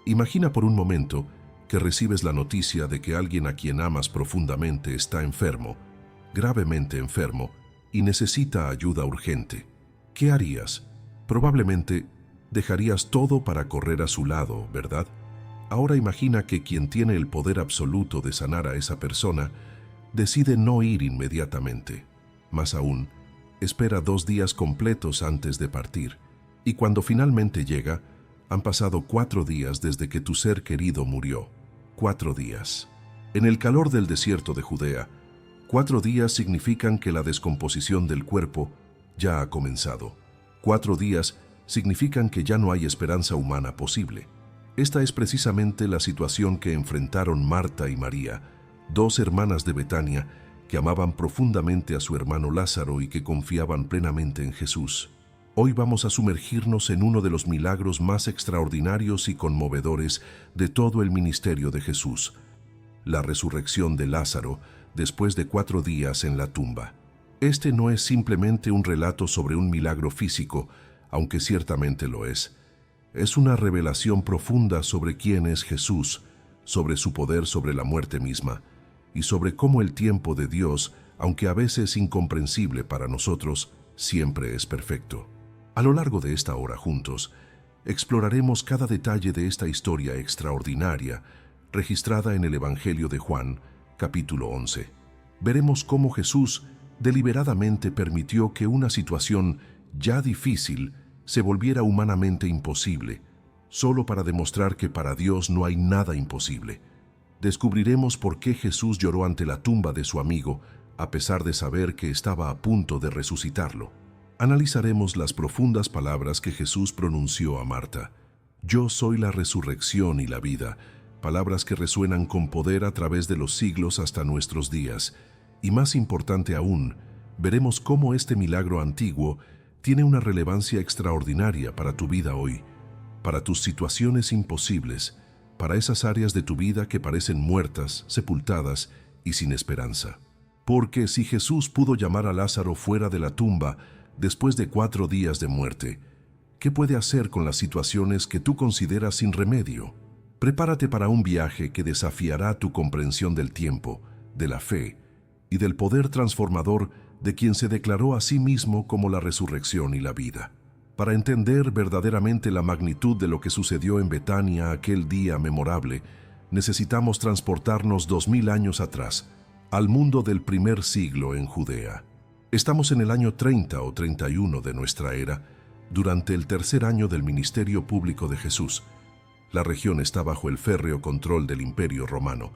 Imagina por un momento que recibes la noticia de que alguien a quien amas profundamente está enfermo, gravemente enfermo, y necesita ayuda urgente. ¿Qué harías? Probablemente dejarías todo para correr a su lado, ¿verdad? Ahora imagina que quien tiene el poder absoluto de sanar a esa persona decide no ir inmediatamente. Más aún, espera 2 días completos antes de partir, y cuando finalmente llega, han pasado 4 días desde que tu ser querido murió. 4 días. En el calor del desierto de Judea, 4 días significan que la descomposición del cuerpo ya ha comenzado. 4 días significan que ya no hay esperanza humana posible. Esta es precisamente la situación que enfrentaron Marta y María, 2 hermanas de Betania que amaban profundamente a su hermano Lázaro y que confiaban plenamente en Jesús. Hoy vamos a sumergirnos en uno de los milagros más extraordinarios y conmovedores de todo el ministerio de Jesús, la resurrección de Lázaro después de 4 días en la tumba. Este no es simplemente un relato sobre un milagro físico, aunque ciertamente lo es. Es una revelación profunda sobre quién es Jesús, sobre su poder sobre la muerte misma, y sobre cómo el tiempo de Dios, aunque a veces incomprensible para nosotros, siempre es perfecto. A lo largo de esta hora juntos, exploraremos cada detalle de esta historia extraordinaria, registrada en el Evangelio de Juan, capítulo 11. Veremos cómo Jesús deliberadamente permitió que una situación ya difícil se volviera humanamente imposible, solo para demostrar que para Dios no hay nada imposible. Descubriremos por qué Jesús lloró ante la tumba de su amigo, a pesar de saber que estaba a punto de resucitarlo. Analizaremos las profundas palabras que Jesús pronunció a Marta. Yo soy la resurrección y la vida, palabras que resuenan con poder a través de los siglos hasta nuestros días. Y más importante aún, veremos cómo este milagro antiguo tiene una relevancia extraordinaria para tu vida hoy, para tus situaciones imposibles, para esas áreas de tu vida que parecen muertas, sepultadas y sin esperanza. Porque si Jesús pudo llamar a Lázaro fuera de la tumba después de 4 días de muerte, ¿qué puede hacer con las situaciones que tú consideras sin remedio? Prepárate para un viaje que desafiará tu comprensión del tiempo, de la fe y del poder transformador de quien se declaró a sí mismo como la resurrección y la vida. Para entender verdaderamente la magnitud de lo que sucedió en Betania aquel día memorable, necesitamos transportarnos 2000 años atrás, al mundo del primer siglo en Judea. Estamos en el año 30 o 31 de nuestra era, durante el tercer año del ministerio público de Jesús. La región está bajo el férreo control del Imperio Romano,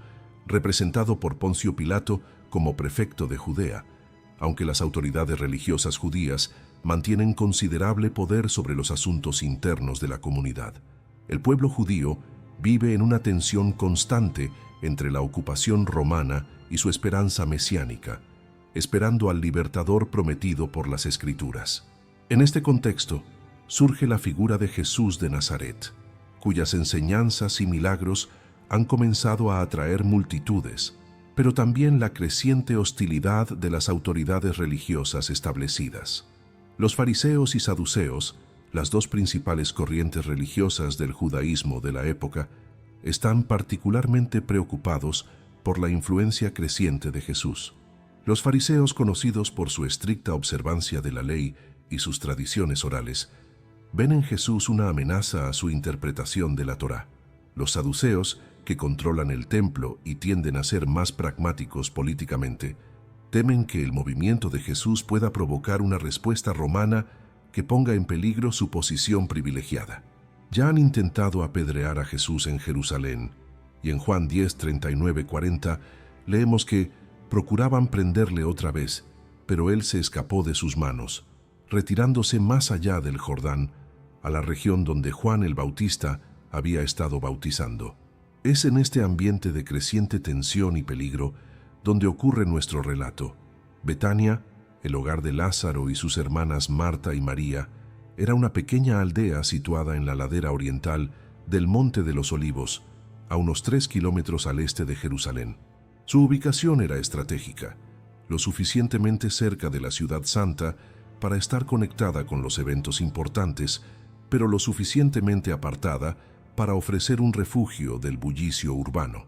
representado por Poncio Pilato como prefecto de Judea, aunque las autoridades religiosas judías mantienen considerable poder sobre los asuntos internos de la comunidad. El pueblo judío vive en una tensión constante entre la ocupación romana y su esperanza mesiánica, esperando al libertador prometido por las Escrituras. En este contexto, surge la figura de Jesús de Nazaret, cuyas enseñanzas y milagros han comenzado a atraer multitudes, pero también la creciente hostilidad de las autoridades religiosas establecidas. Los fariseos y saduceos, las 2 principales corrientes religiosas del judaísmo de la época, están particularmente preocupados por la influencia creciente de Jesús. Los fariseos, conocidos por su estricta observancia de la ley y sus tradiciones orales, ven en Jesús una amenaza a su interpretación de la Torá. Los saduceos, que controlan el templo y tienden a ser más pragmáticos políticamente, temen que el movimiento de Jesús pueda provocar una respuesta romana que ponga en peligro su posición privilegiada. Ya han intentado apedrear a Jesús en Jerusalén, y en Juan 10, 39, 40 leemos que procuraban prenderle otra vez, pero él se escapó de sus manos, retirándose más allá del Jordán, a la región donde Juan el Bautista había estado bautizando. Es en este ambiente de creciente tensión y peligro donde ocurre nuestro relato. Betania, el hogar de Lázaro y sus hermanas Marta y María, era una pequeña aldea situada en la ladera oriental del Monte de los Olivos, a unos 3 kilómetros al este de Jerusalén. Su ubicación era estratégica, lo suficientemente cerca de la Ciudad Santa para estar conectada con los eventos importantes, pero lo suficientemente apartada para ofrecer un refugio del bullicio urbano.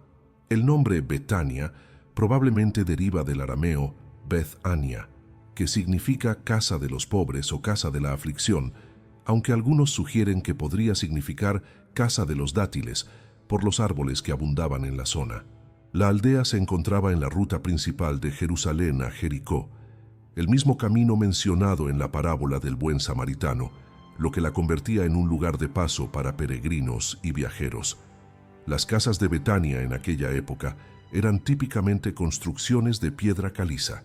El nombre Betania probablemente deriva del arameo Beth Ania, que significa casa de los pobres o casa de la aflicción, aunque algunos sugieren que podría significar casa de los dátiles, por los árboles que abundaban en la zona. La aldea se encontraba en la ruta principal de Jerusalén a Jericó, el mismo camino mencionado en la parábola del buen samaritano, lo que la convertía en un lugar de paso para peregrinos y viajeros. Las casas de Betania en aquella época eran típicamente construcciones de piedra caliza,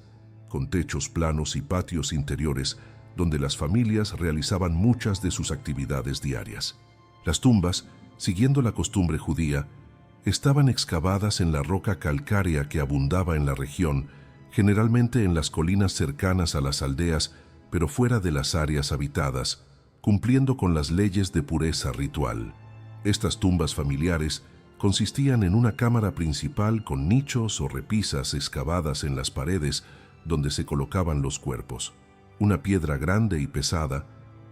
con techos planos y patios interiores donde las familias realizaban muchas de sus actividades diarias. Las tumbas, siguiendo la costumbre judía, estaban excavadas en la roca calcárea que abundaba en la región, generalmente en las colinas cercanas a las aldeas, pero fuera de las áreas habitadas, cumpliendo con las leyes de pureza ritual. Estas tumbas familiares consistían en una cámara principal con nichos o repisas excavadas en las paredes donde se colocaban los cuerpos. Una piedra grande y pesada,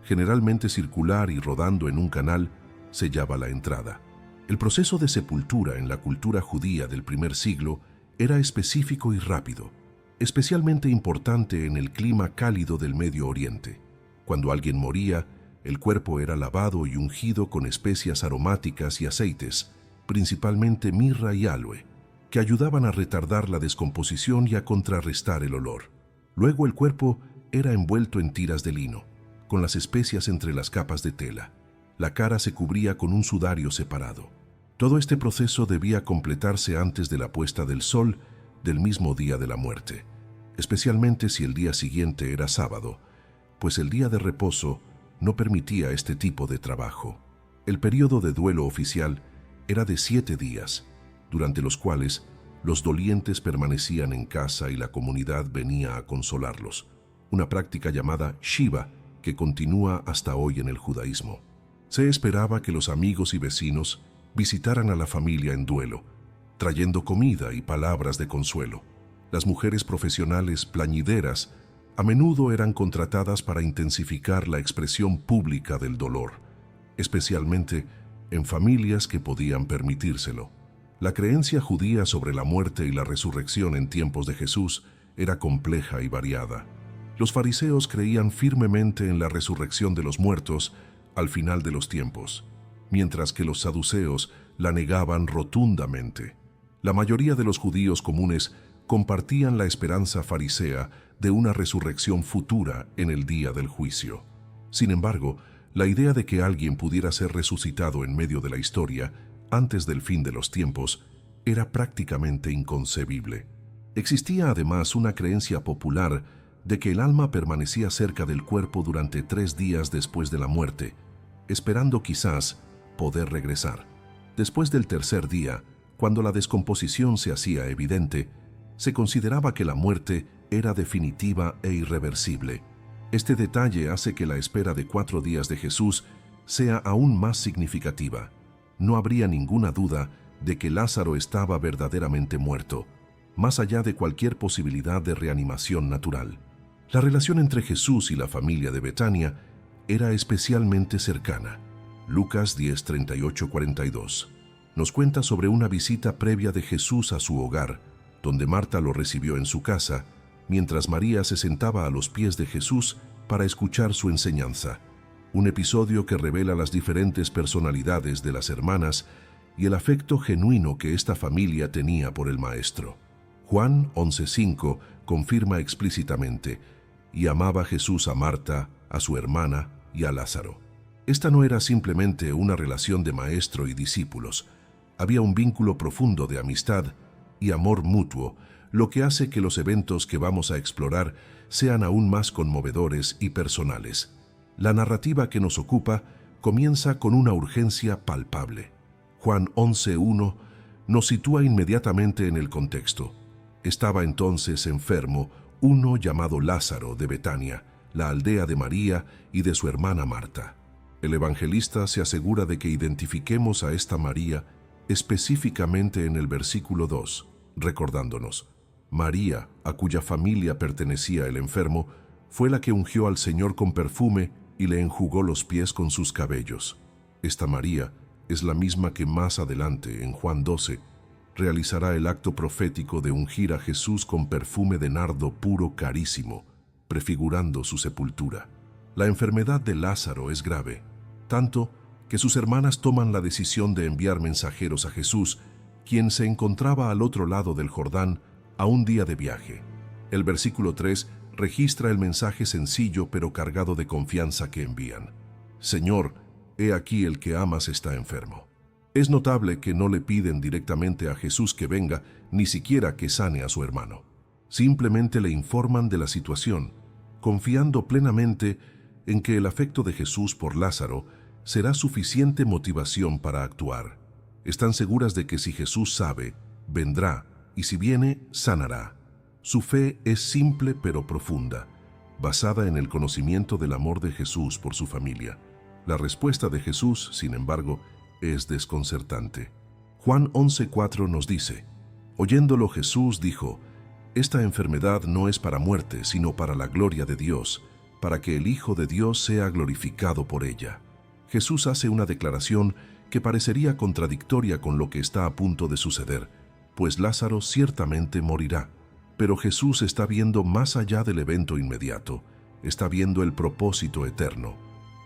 generalmente circular y rodando en un canal, sellaba la entrada. El proceso de sepultura en la cultura judía del primer siglo era específico y rápido, especialmente importante en el clima cálido del Medio Oriente. Cuando alguien moría, el cuerpo era lavado y ungido con especias aromáticas y aceites, principalmente mirra y aloe, que ayudaban a retardar la descomposición y a contrarrestar el olor. Luego el cuerpo era envuelto en tiras de lino, con las especias entre las capas de tela. La cara se cubría con un sudario separado. Todo este proceso debía completarse antes de la puesta del sol del mismo día de la muerte, especialmente si el día siguiente era sábado, pues el día de reposo no permitía este tipo de trabajo. El periodo de duelo oficial era de 7 días, durante los cuales los dolientes permanecían en casa y la comunidad venía a consolarlos, una práctica llamada Shiva que continúa hasta hoy en el judaísmo. Se esperaba que los amigos y vecinos visitaran a la familia en duelo, trayendo comida y palabras de consuelo. Las mujeres profesionales plañideras a menudo eran contratadas para intensificar la expresión pública del dolor, especialmente en familias que podían permitírselo. La creencia judía sobre la muerte y la resurrección en tiempos de Jesús era compleja y variada. Los fariseos creían firmemente en la resurrección de los muertos al final de los tiempos, mientras que los saduceos la negaban rotundamente. La mayoría de los judíos comunes compartían la esperanza farisea de una resurrección futura en el día del juicio. Sin embargo, la idea de que alguien pudiera ser resucitado en medio de la historia antes del fin de los tiempos era prácticamente inconcebible. Existía además una creencia popular de que el alma permanecía cerca del cuerpo durante 3 días después de la muerte, esperando quizás poder regresar. Después del tercer día, cuando la descomposición se hacía evidente, se consideraba que la muerte era definitiva e irreversible. Este detalle hace que la espera de 4 días de Jesús sea aún más significativa. No habría ninguna duda de que Lázaro estaba verdaderamente muerto, más allá de cualquier posibilidad de reanimación natural. La relación entre Jesús y la familia de Betania era especialmente cercana. Lucas 10:38-42 nos cuenta sobre una visita previa de Jesús a su hogar, donde Marta lo recibió en su casa, mientras María se sentaba a los pies de Jesús para escuchar su enseñanza. Un episodio que revela las diferentes personalidades de las hermanas y el afecto genuino que esta familia tenía por el Maestro. Juan 11:5 confirma explícitamente: y amaba Jesús a Marta, a su hermana y a Lázaro. Esta no era simplemente una relación de maestro y discípulos. Había un vínculo profundo de amistad y amor mutuo, lo que hace que los eventos que vamos a explorar sean aún más conmovedores y personales. La narrativa que nos ocupa comienza con una urgencia palpable. Juan 11:1 nos sitúa inmediatamente en el contexto. Estaba entonces enfermo uno llamado Lázaro de Betania, la aldea de María y de su hermana Marta. El evangelista se asegura de que identifiquemos a esta María específicamente en el versículo 2, recordándonos: María, a cuya familia pertenecía el enfermo, fue la que ungió al Señor con perfume y le enjugó los pies con sus cabellos. Esta María es la misma que más adelante, en Juan 12, realizará el acto profético de ungir a Jesús con perfume de nardo puro carísimo, prefigurando su sepultura. La enfermedad de Lázaro es grave, tanto que sus hermanas toman la decisión de enviar mensajeros a Jesús, quien se encontraba al otro lado del Jordán a un día de viaje. El versículo 3 registra el mensaje sencillo pero cargado de confianza que envían. Señor, he aquí el que amas está enfermo. Es notable que no le piden directamente a Jesús que venga, ni siquiera que sane a su hermano. Simplemente le informan de la situación, confiando plenamente en que el afecto de Jesús por Lázaro será suficiente motivación para actuar. Están seguras de que si Jesús sabe, vendrá, y si viene, sanará. Su fe es simple pero profunda, basada en el conocimiento del amor de Jesús por su familia. La respuesta de Jesús, sin embargo, es desconcertante. Juan 11:4 nos dice: oyéndolo Jesús dijo: esta enfermedad no es para muerte, sino para la gloria de Dios, para que el Hijo de Dios sea glorificado por ella. Jesús hace una declaración que parecería contradictoria con lo que está a punto de suceder, pues Lázaro ciertamente morirá. Pero Jesús está viendo más allá del evento inmediato, está viendo el propósito eterno.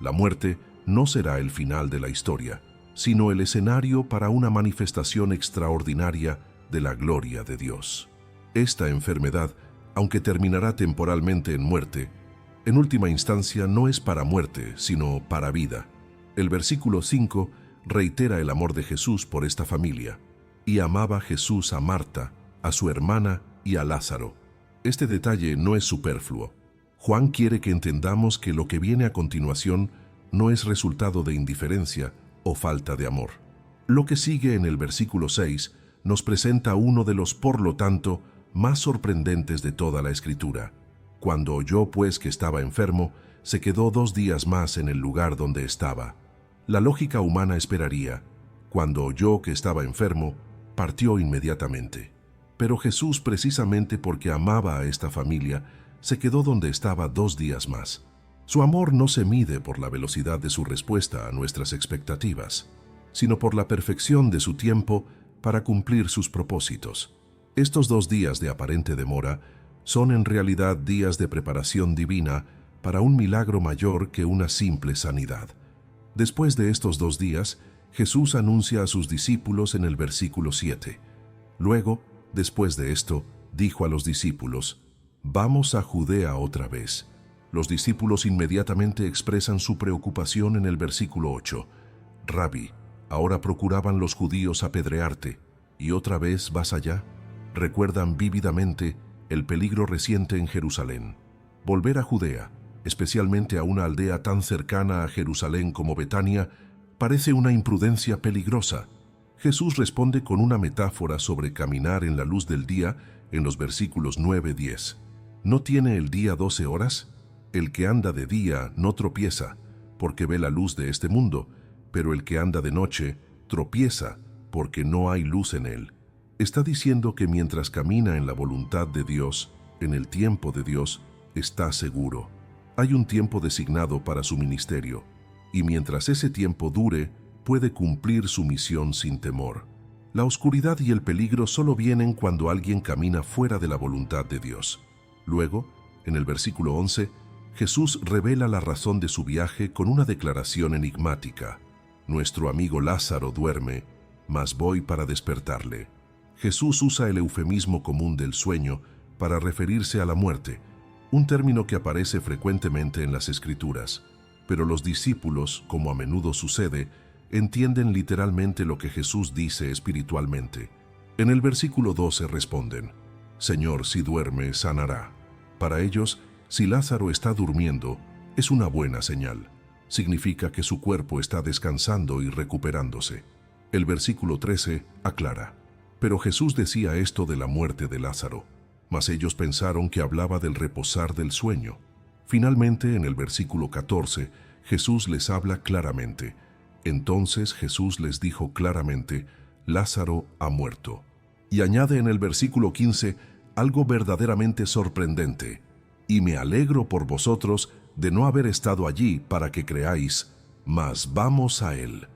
La muerte no será el final de la historia, sino el escenario para una manifestación extraordinaria de la gloria de Dios. Esta enfermedad, aunque terminará temporalmente en muerte, en última instancia no es para muerte, sino para vida. El versículo 5 reitera el amor de Jesús por esta familia. Y amaba Jesús a Marta, a su hermana y a Lázaro. Este detalle no es superfluo. Juan quiere que entendamos que lo que viene a continuación no es resultado de indiferencia o falta de amor. Lo que sigue en el versículo 6 nos presenta uno de los, por lo tanto, más sorprendentes de toda la Escritura. Cuando oyó pues que estaba enfermo, se quedó 2 días más en el lugar donde estaba. La lógica humana esperaría: cuando oyó que estaba enfermo, partió inmediatamente. Pero Jesús, precisamente porque amaba a esta familia, se quedó donde estaba 2 días más. Su amor no se mide por la velocidad de su respuesta a nuestras expectativas, sino por la perfección de su tiempo para cumplir sus propósitos. Estos 2 días de aparente demora son en realidad días de preparación divina para un milagro mayor que una simple sanidad. Después de estos 2 días, Jesús anuncia a sus discípulos en el versículo 7. Luego, después de esto, dijo a los discípulos: «Vamos a Judea otra vez». Los discípulos inmediatamente expresan su preocupación en el versículo 8. «Rabí, ahora procuraban los judíos apedrearte, ¿y otra vez vas allá?». Recuerdan vívidamente el peligro reciente en Jerusalén. Volver a Judea, especialmente a una aldea tan cercana a Jerusalén como Betania, parece una imprudencia peligrosa. Jesús responde con una metáfora sobre caminar en la luz del día en los versículos 9-10. ¿No tiene el día 12 horas? El que anda de día no tropieza, porque ve la luz de este mundo, pero el que anda de noche tropieza, porque no hay luz en él. Está diciendo que mientras camina en la voluntad de Dios, en el tiempo de Dios, está seguro. Hay un tiempo designado para su ministerio, y mientras ese tiempo dure, puede cumplir su misión sin temor. La oscuridad y el peligro solo vienen cuando alguien camina fuera de la voluntad de Dios. Luego, en el versículo 11, Jesús revela la razón de su viaje con una declaración enigmática. Nuestro amigo Lázaro duerme, mas voy para despertarle. Jesús usa el eufemismo común del sueño para referirse a la muerte, un término que aparece frecuentemente en las Escrituras, pero los discípulos, como a menudo sucede, entienden literalmente lo que Jesús dice espiritualmente. En el versículo 12 responden: «Señor, si duerme, sanará». Para ellos, si Lázaro está durmiendo, es una buena señal. Significa que su cuerpo está descansando y recuperándose. El versículo 13 aclara: «Pero Jesús decía esto de la muerte de Lázaro, mas ellos pensaron que hablaba del reposar del sueño». Finalmente, en el versículo 14, Jesús les habla claramente. Entonces Jesús les dijo claramente: «Lázaro ha muerto». Y añade en el versículo 15 algo verdaderamente sorprendente: «Y me alegro por vosotros de no haber estado allí para que creáis, mas vamos a él».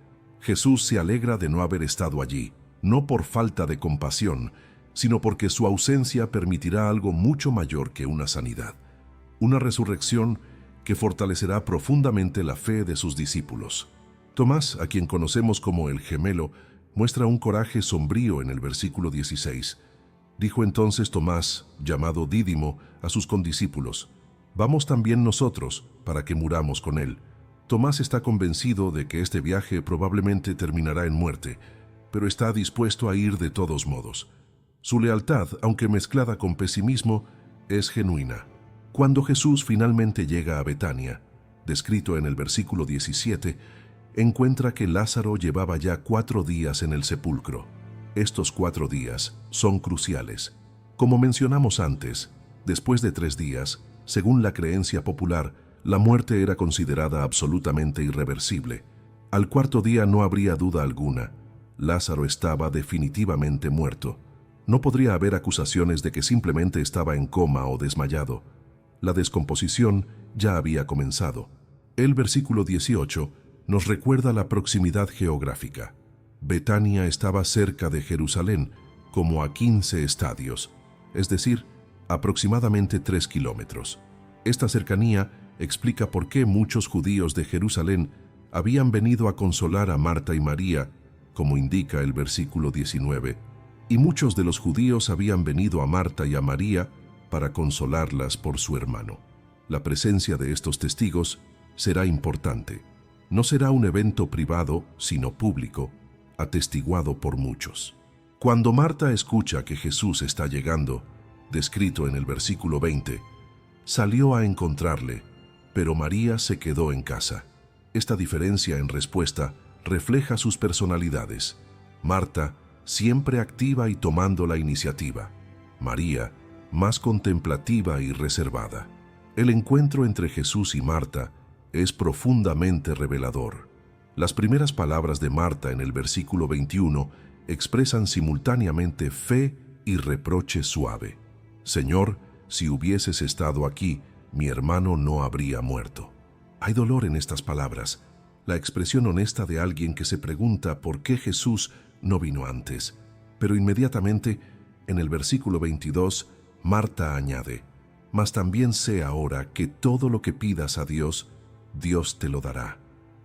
Jesús se alegra de no haber estado allí, no por falta de compasión, sino porque su ausencia permitirá algo mucho mayor que una sanidad, una resurrección que fortalecerá profundamente la fe de sus discípulos. Tomás, a quien conocemos como el gemelo, muestra un coraje sombrío en el versículo 16. Dijo entonces Tomás, llamado Dídimo, a sus condiscípulos: «Vamos también nosotros, para que muramos con él». Tomás está convencido de que este viaje probablemente terminará en muerte, pero está dispuesto a ir de todos modos. Su lealtad, aunque mezclada con pesimismo, es genuina. Cuando Jesús finalmente llega a Betania, descrito en el versículo 17, encuentra que Lázaro llevaba ya 4 días en el sepulcro. Estos 4 días son cruciales. Como mencionamos antes, después de 3 días, según la creencia popular, la muerte era considerada absolutamente irreversible. Al 4.º día no habría duda alguna. Lázaro estaba definitivamente muerto. No podría haber acusaciones de que simplemente estaba en coma o desmayado. La descomposición ya había comenzado. El versículo 18 nos recuerda la proximidad geográfica. Betania estaba cerca de Jerusalén, como a 15 estadios, es decir, aproximadamente 3 kilómetros. Esta cercanía explica por qué muchos judíos de Jerusalén habían venido a consolar a Marta y María, como indica el versículo 19, y muchos de los judíos habían venido a Marta y a María para consolarlas por su hermano. La presencia de estos testigos será importante. No será un evento privado, sino público, atestiguado por muchos. Cuando Marta escucha que Jesús está llegando, descrito en el versículo 20, salió a encontrarle, pero María se quedó en casa. Esta diferencia en respuesta refleja sus personalidades. Marta, siempre activa y tomando la iniciativa. María, más contemplativa y reservada. El encuentro entre Jesús y Marta es profundamente revelador. Las primeras palabras de Marta en el versículo 21 expresan simultáneamente fe y reproche suave. «Señor, si hubieses estado aquí, mi hermano no habría muerto». Hay dolor en estas palabras, la expresión honesta de alguien que se pregunta por qué Jesús no vino antes. Pero inmediatamente, en el versículo 22, Marta añade: «Mas también sé ahora que todo lo que pidas a Dios, Dios te lo dará».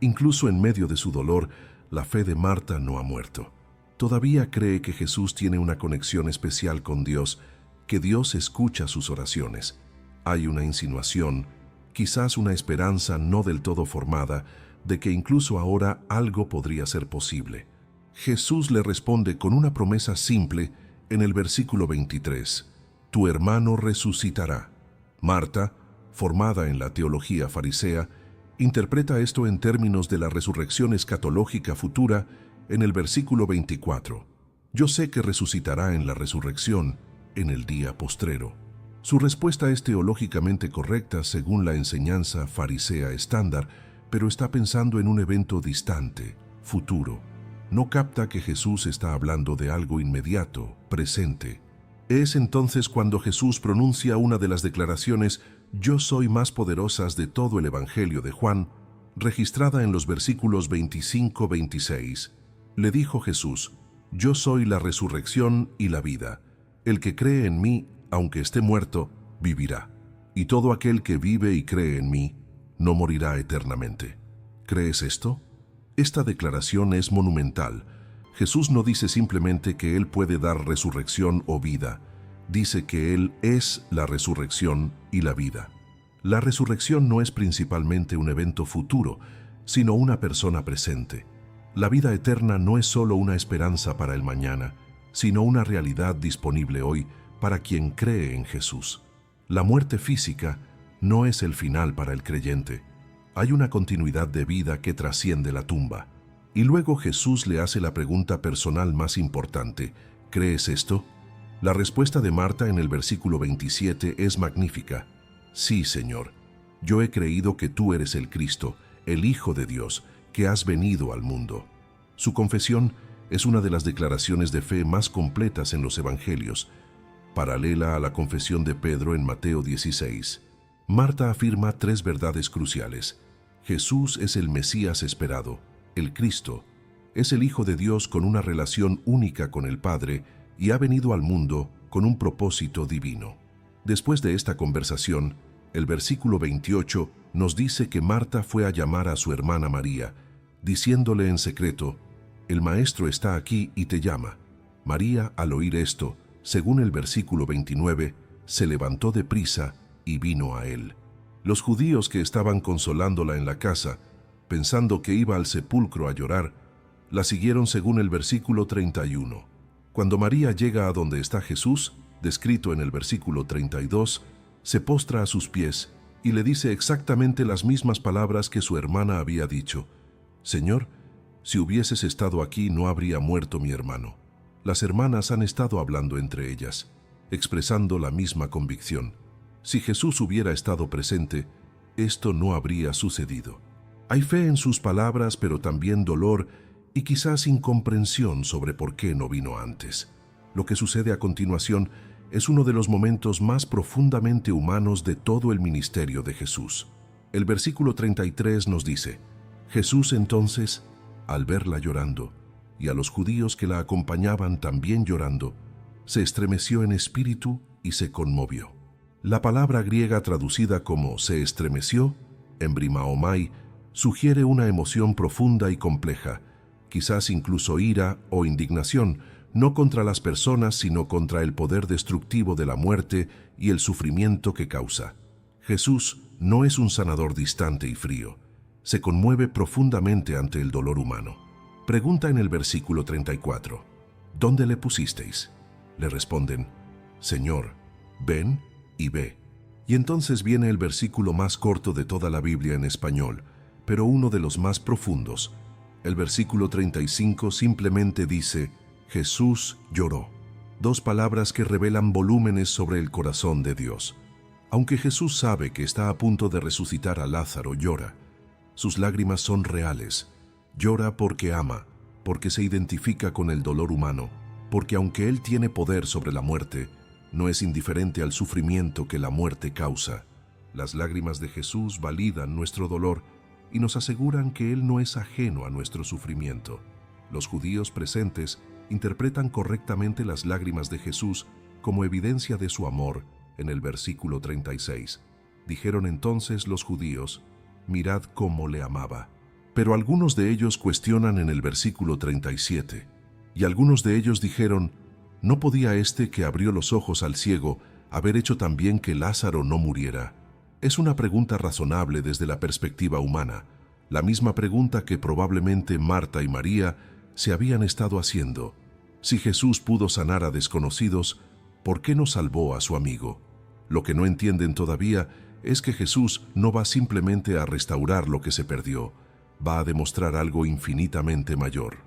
Incluso en medio de su dolor, la fe de Marta no ha muerto. Todavía cree que Jesús tiene una conexión especial con Dios, que Dios escucha sus oraciones. Hay una insinuación, quizás una esperanza no del todo formada, de que incluso ahora algo podría ser posible. Jesús le responde con una promesa simple en el versículo 23: «Tu hermano resucitará». Marta, formada en la teología farisea, interpreta esto en términos de la resurrección escatológica futura en el versículo 24. «Yo sé que resucitará en la resurrección, en el día postrero». Su respuesta es teológicamente correcta según la enseñanza farisea estándar, pero está pensando en un evento distante, futuro. No capta que Jesús está hablando de algo inmediato, presente. Es entonces cuando Jesús pronuncia una de las declaraciones «Yo soy» más poderosas de todo el Evangelio de Juan, registrada en los versículos 25-26. Le dijo Jesús: «Yo soy la resurrección y la vida. El que cree en mí, aunque esté muerto, vivirá. Y todo aquel que vive y cree en mí, no morirá eternamente». ¿Crees esto? Esta declaración es monumental. Jesús no dice simplemente que Él puede dar resurrección o vida. Dice que Él es la resurrección y la vida. La resurrección no es principalmente un evento futuro, sino una persona presente. La vida eterna no es solo una esperanza para el mañana, sino una realidad disponible hoy para quien cree en Jesús. La muerte física no es el final para el creyente. Hay una continuidad de vida que trasciende la tumba. Y luego Jesús le hace la pregunta personal más importante: ¿crees esto? La respuesta de Marta en el versículo 27 es magnífica. «Sí, Señor, yo he creído que tú eres el Cristo, el Hijo de Dios, que has venido al mundo». Su confesión es una de las declaraciones de fe más completas en los Evangelios, paralela a la confesión de Pedro en Mateo 16. Marta afirma 3 verdades cruciales. Jesús es el Mesías esperado, el Cristo, Es el Hijo de Dios con una relación única con el Padre y ha venido al mundo con un propósito divino. Después de esta conversación, el versículo 28 nos dice que Marta fue a llamar a su hermana María, diciéndole en secreto: «El Maestro está aquí y te llama». María, al oír esto, según el versículo 29, se levantó deprisa y vino a él. Los judíos que estaban consolándola en la casa, pensando que iba al sepulcro a llorar, la siguieron según el versículo 31. Cuando María llega a donde está Jesús, descrito en el versículo 32, se postra a sus pies y le dice exactamente las mismas palabras que su hermana había dicho: «Señor, si hubieses estado aquí no habría muerto mi hermano». Las hermanas han estado hablando entre ellas, expresando la misma convicción. Si Jesús hubiera estado presente, esto no habría sucedido. Hay fe en sus palabras, pero también dolor y quizás incomprensión sobre por qué no vino antes. Lo que sucede a continuación es uno de los momentos más profundamente humanos de todo el ministerio de Jesús. El versículo 33 nos dice: «Jesús entonces, al verla llorando, y a los judíos que la acompañaban también llorando, se estremeció en espíritu y se conmovió». La palabra griega traducida como «se estremeció», embrimaomai, sugiere una emoción profunda y compleja, quizás incluso ira o indignación, no contra las personas, sino contra el poder destructivo de la muerte y el sufrimiento que causa. Jesús no es un sanador distante y frío. Se conmueve profundamente ante el dolor humano. Pregunta en el versículo 34: «¿Dónde le pusisteis?». Le responden: «Señor, ven y ve». Y entonces viene el versículo más corto de toda la Biblia en español, pero uno de los más profundos. El versículo 35 simplemente dice: «Jesús lloró». Dos palabras que revelan volúmenes sobre el corazón de Dios. Aunque Jesús sabe que está a punto de resucitar a Lázaro, llora. Sus lágrimas son reales. Llora porque ama, porque se identifica con el dolor humano, porque aunque Él tiene poder sobre la muerte, no es indiferente al sufrimiento que la muerte causa. Las lágrimas de Jesús validan nuestro dolor y nos aseguran que Él no es ajeno a nuestro sufrimiento. Los judíos presentes interpretan correctamente las lágrimas de Jesús como evidencia de su amor en el versículo 36. Dijeron entonces los judíos: «Mirad cómo le amaba». Pero algunos de ellos cuestionan en el versículo 37, y algunos de ellos dijeron: «¿No podía este que abrió los ojos al ciego haber hecho también que Lázaro no muriera?». Es una pregunta razonable desde la perspectiva humana, la misma pregunta que probablemente Marta y María se habían estado haciendo. Si Jesús pudo sanar a desconocidos, ¿por qué no salvó a su amigo? Lo que no entienden todavía es que Jesús no va simplemente a restaurar lo que se perdió, va a demostrar algo infinitamente mayor.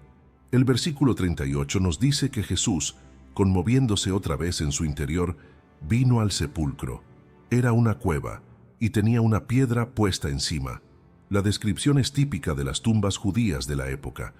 El versículo 38 nos dice que Jesús, conmoviéndose otra vez en su interior, vino al sepulcro. Era una cueva y tenía una piedra puesta encima. La descripción es típica de las tumbas judías de la época.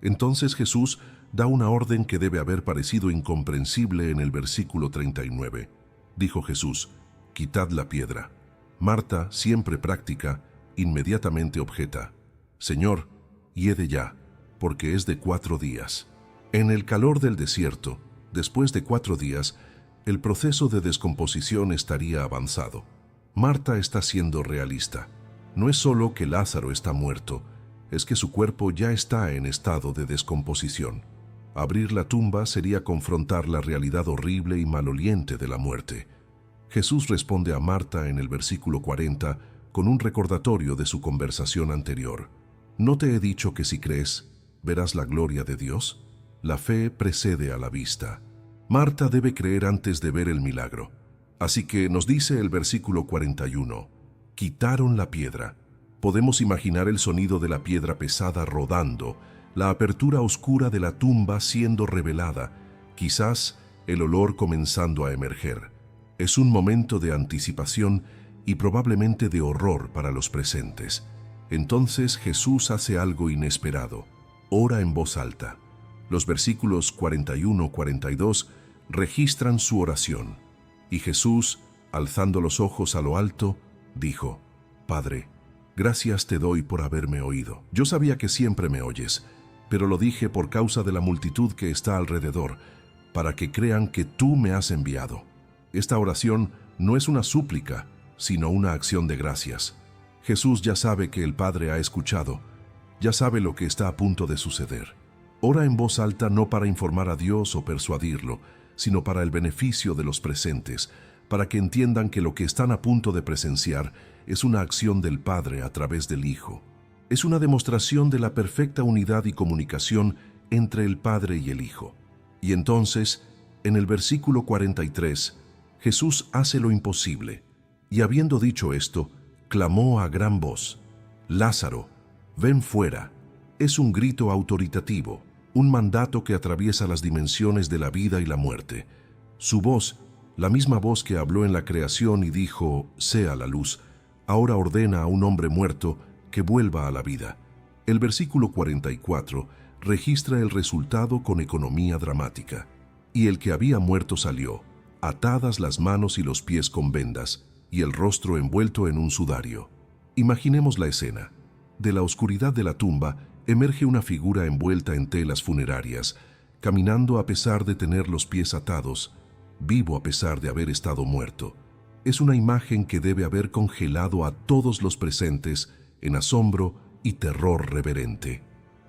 Entonces Jesús da una orden que debe haber parecido incomprensible en el versículo 39. Dijo Jesús: «Quitad la piedra». Marta, siempre práctica, inmediatamente objeta: «Señor, hiede ya, porque es de 4 días». En el calor del desierto, después de 4 días, el proceso de descomposición estaría avanzado. Marta está siendo realista. No es solo que Lázaro está muerto, es que su cuerpo ya está en estado de descomposición. Abrir la tumba sería confrontar la realidad horrible y maloliente de la muerte. Jesús responde a Marta en el versículo 40 con un recordatorio de su conversación anterior. ¿No te he dicho que si crees, verás la gloria de Dios? La fe precede a la vista. Marta debe creer antes de ver el milagro. Así que nos dice el versículo 41, «Quitaron la piedra». Podemos imaginar el sonido de la piedra pesada rodando, la apertura oscura de la tumba siendo revelada, quizás el olor comenzando a emerger. Es un momento de anticipación y probablemente de horror para los presentes. Entonces Jesús hace algo inesperado. Ora en voz alta. Los versículos 41-42 registran su oración. Y Jesús, alzando los ojos a lo alto, dijo: «Padre, gracias te doy por haberme oído. Yo sabía que siempre me oyes, pero lo dije por causa de la multitud que está alrededor, para que crean que tú me has enviado. Esta oración no es una súplica, sino una acción de gracias. Jesús ya sabe que el Padre ha escuchado, ya sabe lo que está a punto de suceder. Ora en voz alta no para informar a Dios o persuadirlo, sino para el beneficio de los presentes, para que entiendan que lo que están a punto de presenciar es una acción del Padre a través del Hijo. Es una demostración de la perfecta unidad y comunicación entre el Padre y el Hijo. Y entonces, en el versículo 43, Jesús hace lo imposible, y habiendo dicho esto, clamó a gran voz: «Lázaro, ven fuera». Es un grito autoritativo, un mandato que atraviesa las dimensiones de la vida y la muerte. Su voz, la misma voz que habló en la creación y dijo: «Sea la luz», ahora ordena a un hombre muerto que vuelva a la vida. El versículo 44 registra el resultado con economía dramática. «Y el que había muerto salió, atadas las manos y los pies con vendas, y el rostro envuelto en un sudario». Imaginemos la escena. De la oscuridad de la tumba emerge una figura envuelta en telas funerarias, caminando a pesar de tener los pies atados, vivo a pesar de haber estado muerto. Es una imagen que debe haber congelado a todos los presentes en asombro y terror reverente.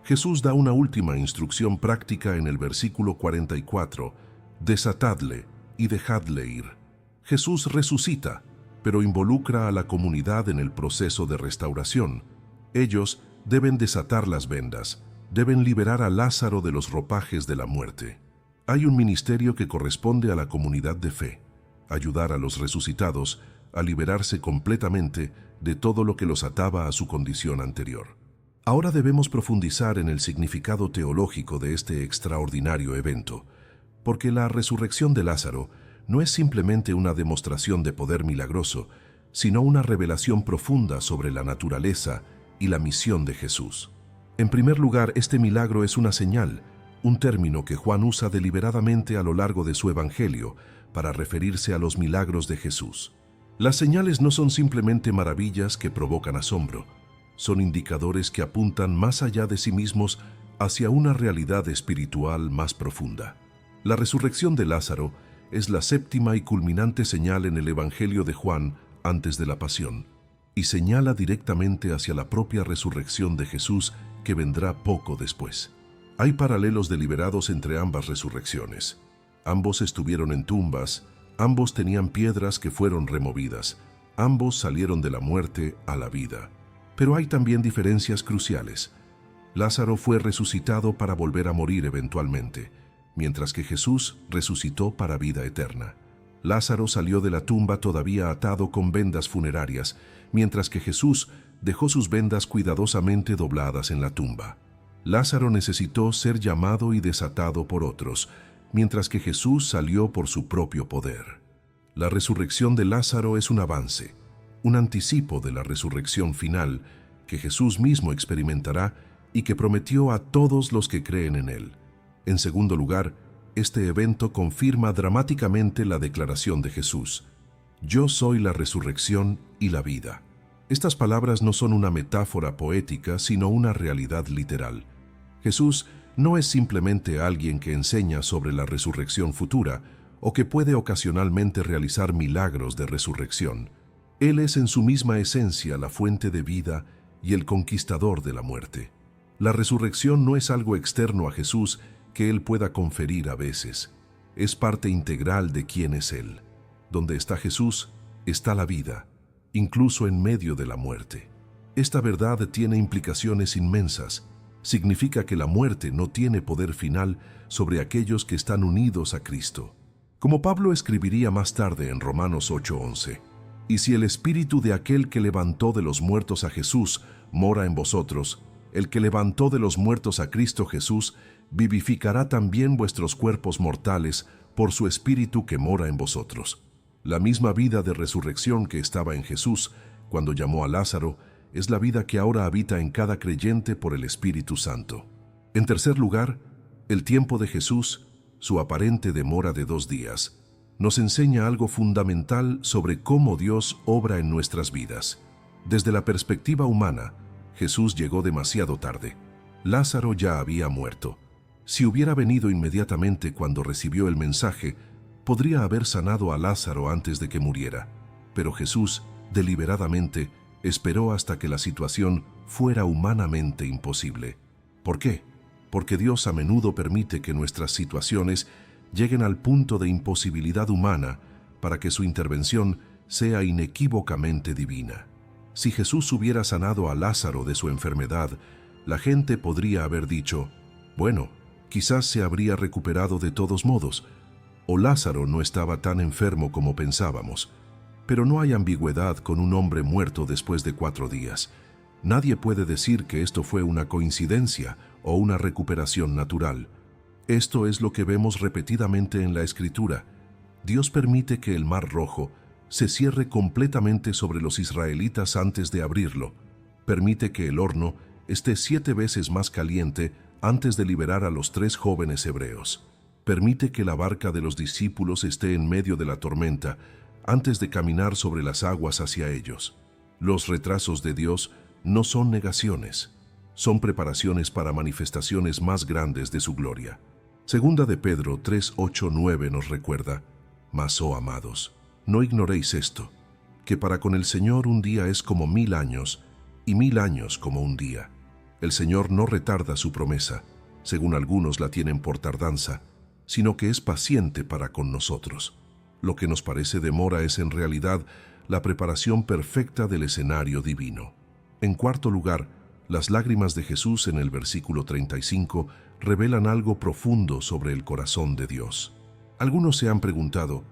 Jesús da una última instrucción práctica en el versículo 44: «Desatadle y dejadle ir». Jesús resucita, pero involucra a la comunidad en el proceso de restauración. Ellos deben desatar las vendas, deben liberar a Lázaro de los ropajes de la muerte. Hay un ministerio que corresponde a la comunidad de fe: ayudar a los resucitados a liberarse completamente de todo lo que los ataba a su condición anterior. Ahora debemos profundizar en el significado teológico de este extraordinario evento, porque la resurrección de Lázaro no es simplemente una demostración de poder milagroso, sino una revelación profunda sobre la naturaleza y la misión de Jesús. En primer lugar, este milagro es una señal, un término que Juan usa deliberadamente a lo largo de su evangelio para referirse a los milagros de Jesús. Las señales no son simplemente maravillas que provocan asombro, son indicadores que apuntan más allá de sí mismos hacia una realidad espiritual más profunda. La resurrección de Lázaro es la séptima y culminante señal en el Evangelio de Juan antes de la pasión, y señala directamente hacia la propia resurrección de Jesús que vendrá poco después. Hay paralelos deliberados entre ambas resurrecciones. Ambos estuvieron en tumbas, ambos tenían piedras que fueron removidas, ambos salieron de la muerte a la vida. Pero hay también diferencias cruciales. Lázaro fue resucitado para volver a morir eventualmente, mientras que Jesús resucitó para vida eterna. Lázaro salió de la tumba todavía atado con vendas funerarias, mientras que Jesús dejó sus vendas cuidadosamente dobladas en la tumba. Lázaro necesitó ser llamado y desatado por otros, mientras que Jesús salió por su propio poder. La resurrección de Lázaro es un avance, un anticipo de la resurrección final que Jesús mismo experimentará y que prometió a todos los que creen en él. En segundo lugar, este evento confirma dramáticamente la declaración de Jesús: «Yo soy la resurrección y la vida». Estas palabras no son una metáfora poética, sino una realidad literal. Jesús no es simplemente alguien que enseña sobre la resurrección futura o que puede ocasionalmente realizar milagros de resurrección. Él es en su misma esencia la fuente de vida y el conquistador de la muerte. La resurrección no es algo externo a Jesús que Él pueda conferir a veces. Es parte integral de quién es Él. Donde está Jesús, está la vida, incluso en medio de la muerte. Esta verdad tiene implicaciones inmensas. Significa que la muerte no tiene poder final sobre aquellos que están unidos a Cristo. Como Pablo escribiría más tarde en Romanos 8:11, «Y si el espíritu de aquel que levantó de los muertos a Jesús mora en vosotros, el que levantó de los muertos a Cristo Jesús vivificará también vuestros cuerpos mortales por su espíritu que mora en vosotros». La misma vida de resurrección que estaba en Jesús cuando llamó a Lázaro es la vida que ahora habita en cada creyente por el Espíritu Santo. En tercer lugar, el tiempo de Jesús, su aparente demora de 2 días, nos enseña algo fundamental sobre cómo Dios obra en nuestras vidas. Desde la perspectiva humana, Jesús llegó demasiado tarde. Lázaro ya había muerto. Si hubiera venido inmediatamente cuando recibió el mensaje, podría haber sanado a Lázaro antes de que muriera. Pero Jesús, deliberadamente, esperó hasta que la situación fuera humanamente imposible. ¿Por qué? Porque Dios a menudo permite que nuestras situaciones lleguen al punto de imposibilidad humana para que su intervención sea inequívocamente divina. Si Jesús hubiera sanado a Lázaro de su enfermedad, la gente podría haber dicho, bueno, quizás se habría recuperado de todos modos, o Lázaro no estaba tan enfermo como pensábamos. Pero no hay ambigüedad con un hombre muerto después de 4 días. Nadie puede decir que esto fue una coincidencia o una recuperación natural. Esto es lo que vemos repetidamente en la Escritura. Dios permite que el Mar Rojo se cierre completamente sobre los israelitas antes de abrirlo. Permite que el horno esté 7 veces más caliente antes de liberar a los 3 jóvenes hebreos. Permite que la barca de los discípulos esté en medio de la tormenta antes de caminar sobre las aguas hacia ellos. Los retrasos de Dios no son negaciones, son preparaciones para manifestaciones más grandes de su gloria. Segunda de Pedro 3, 8, 9 nos recuerda, mas, oh amados, no ignoréis esto, que para con el Señor un día es como 1000 años, y 1000 años como un día. El Señor no retarda su promesa, según algunos la tienen por tardanza, sino que es paciente para con nosotros. Lo que nos parece demora es en realidad la preparación perfecta del escenario divino. En cuarto lugar, las lágrimas de Jesús en el versículo 35 revelan algo profundo sobre el corazón de Dios. Algunos se han preguntado,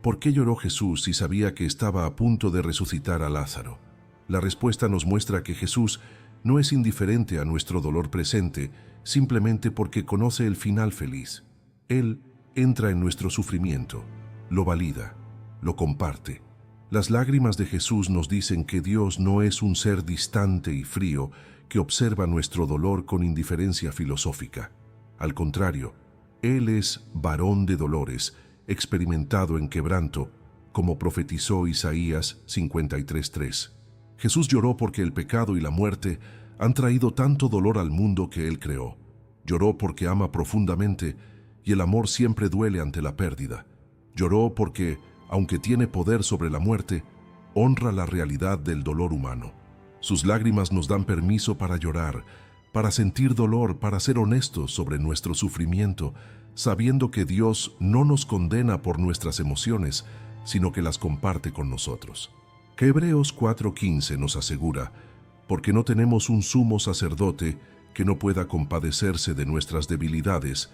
¿por qué lloró Jesús si sabía que estaba a punto de resucitar a Lázaro? La respuesta nos muestra que Jesús no es indiferente a nuestro dolor presente simplemente porque conoce el final feliz. Él entra en nuestro sufrimiento, lo valida, lo comparte. Las lágrimas de Jesús nos dicen que Dios no es un ser distante y frío que observa nuestro dolor con indiferencia filosófica. Al contrario, Él es varón de dolores, experimentado en quebranto, como profetizó Isaías 53:3. Jesús lloró porque el pecado y la muerte han traído tanto dolor al mundo que Él creó. Lloró porque ama profundamente y el amor siempre duele ante la pérdida. Lloró porque, aunque tiene poder sobre la muerte, honra la realidad del dolor humano. Sus lágrimas nos dan permiso para llorar, para sentir dolor, para ser honestos sobre nuestro sufrimiento, sabiendo que Dios no nos condena por nuestras emociones, sino que las comparte con nosotros. Que Hebreos 4:15 nos asegura, porque no tenemos un sumo sacerdote que no pueda compadecerse de nuestras debilidades,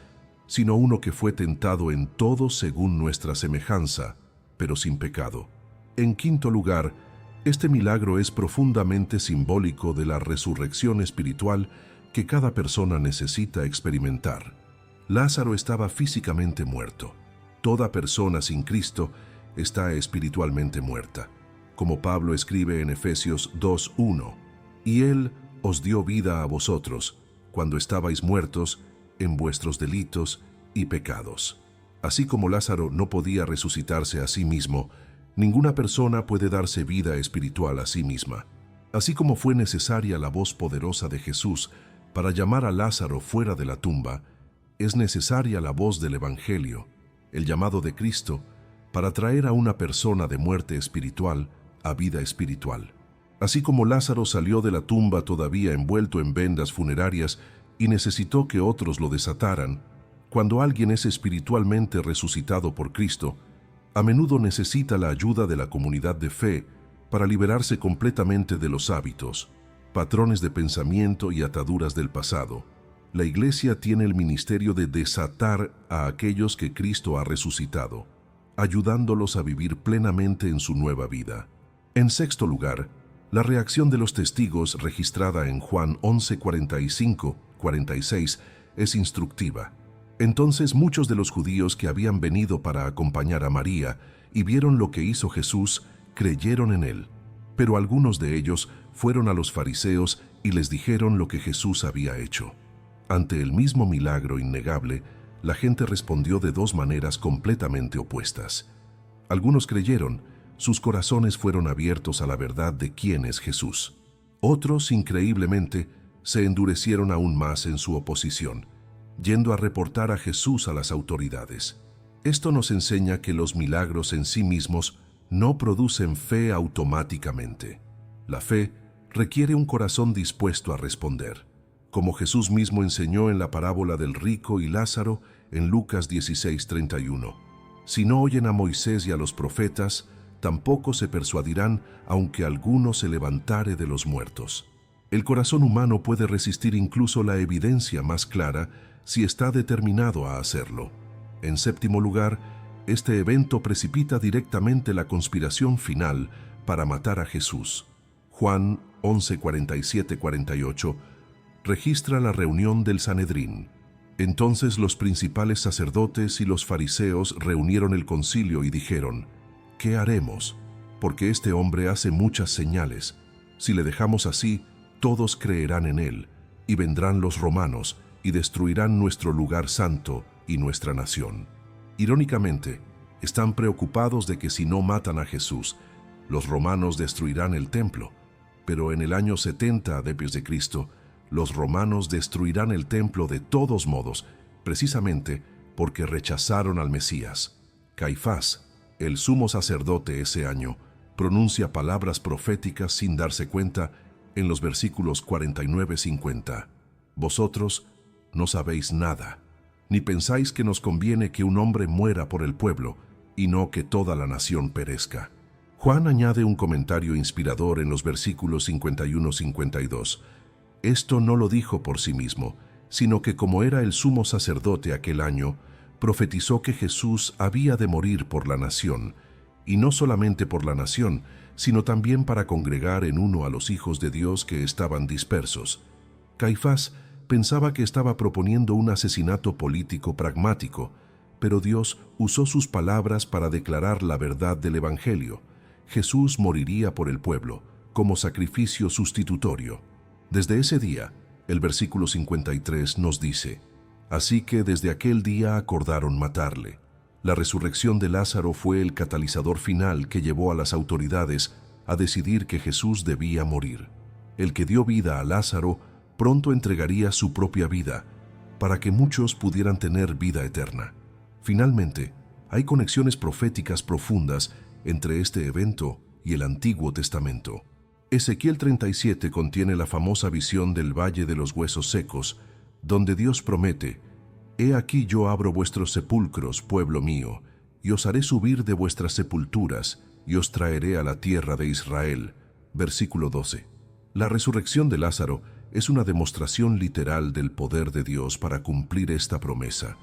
sino uno que fue tentado en todo según nuestra semejanza, pero sin pecado. En quinto lugar, este milagro es profundamente simbólico de la resurrección espiritual que cada persona necesita experimentar. Lázaro estaba físicamente muerto. Toda persona sin Cristo está espiritualmente muerta. Como Pablo escribe en Efesios 2:1, y Él os dio vida a vosotros, cuando estabais muertos en vuestros delitos y pecados. Así como Lázaro no podía resucitarse a sí mismo, ninguna persona puede darse vida espiritual a sí misma. Así como fue necesaria la voz poderosa de Jesús para llamar a Lázaro fuera de la tumba, es necesaria la voz del Evangelio, el llamado de Cristo, para traer a una persona de muerte espiritual a vida espiritual. Así como Lázaro salió de la tumba todavía envuelto en vendas funerarias y necesitó que otros lo desataran, cuando alguien es espiritualmente resucitado por Cristo, a menudo necesita la ayuda de la comunidad de fe para liberarse completamente de los hábitos, patrones de pensamiento y ataduras del pasado. La Iglesia tiene el ministerio de desatar a aquellos que Cristo ha resucitado, ayudándolos a vivir plenamente en su nueva vida. En sexto lugar, la reacción de los testigos registrada en Juan 11:45-46 es instructiva. Entonces muchos de los judíos que habían venido para acompañar a María y vieron lo que hizo Jesús, creyeron en él. Pero algunos de ellos fueron a los fariseos y les dijeron lo que Jesús había hecho. Ante el mismo milagro innegable, la gente respondió de dos maneras completamente opuestas. Algunos creyeron, sus corazones fueron abiertos a la verdad de quién es Jesús. Otros, increíblemente, se endurecieron aún más en su oposición, yendo a reportar a Jesús a las autoridades. Esto nos enseña que los milagros en sí mismos no producen fe automáticamente. La fe requiere un corazón dispuesto a responder, como Jesús mismo enseñó en la parábola del rico y Lázaro en Lucas 16:31. Si no oyen a Moisés y a los profetas, tampoco se persuadirán, aunque alguno se levantare de los muertos. El corazón humano puede resistir incluso la evidencia más clara si está determinado a hacerlo. En séptimo lugar, este evento precipita directamente la conspiración final para matar a Jesús. Juan 11:47-48 registra la reunión del Sanedrín. Entonces los principales sacerdotes y los fariseos reunieron el concilio y dijeron: ¿qué haremos? Porque este hombre hace muchas señales. Si le dejamos así, todos creerán en él, y vendrán los romanos y destruirán nuestro lugar santo y nuestra nación. Irónicamente, están preocupados de que si no matan a Jesús, los romanos destruirán el templo, pero en el año 70 d.C., los romanos destruirán el templo de todos modos, precisamente porque rechazaron al Mesías. Caifás, el sumo sacerdote ese año, pronuncia palabras proféticas sin darse cuenta en los versículos 49-50. Vosotros no sabéis nada, ni pensáis que nos conviene que un hombre muera por el pueblo, y no que toda la nación perezca. Juan añade un comentario inspirador en los versículos 51-52. Esto no lo dijo por sí mismo, sino que como era el sumo sacerdote aquel año, profetizó que Jesús había de morir por la nación, y no solamente por la nación, sino también para congregar en uno a los hijos de Dios que estaban dispersos. Caifás pensaba que estaba proponiendo un asesinato político pragmático, pero Dios usó sus palabras para declarar la verdad del Evangelio. Jesús moriría por el pueblo, como sacrificio sustitutorio. Desde ese día, el versículo 53 nos dice: así que desde aquel día acordaron matarle. La resurrección de Lázaro fue el catalizador final que llevó a las autoridades a decidir que Jesús debía morir. El que dio vida a Lázaro pronto entregaría su propia vida para que muchos pudieran tener vida eterna. Finalmente, hay conexiones proféticas profundas entre este evento y el Antiguo Testamento. Ezequiel 37 contiene la famosa visión del Valle de los Huesos Secos, donde Dios promete: He aquí yo abro vuestros sepulcros, pueblo mío, y os haré subir de vuestras sepulturas, y os traeré a la tierra de Israel. Versículo 12. La resurrección de Lázaro es una demostración literal del poder de Dios para cumplir esta promesa,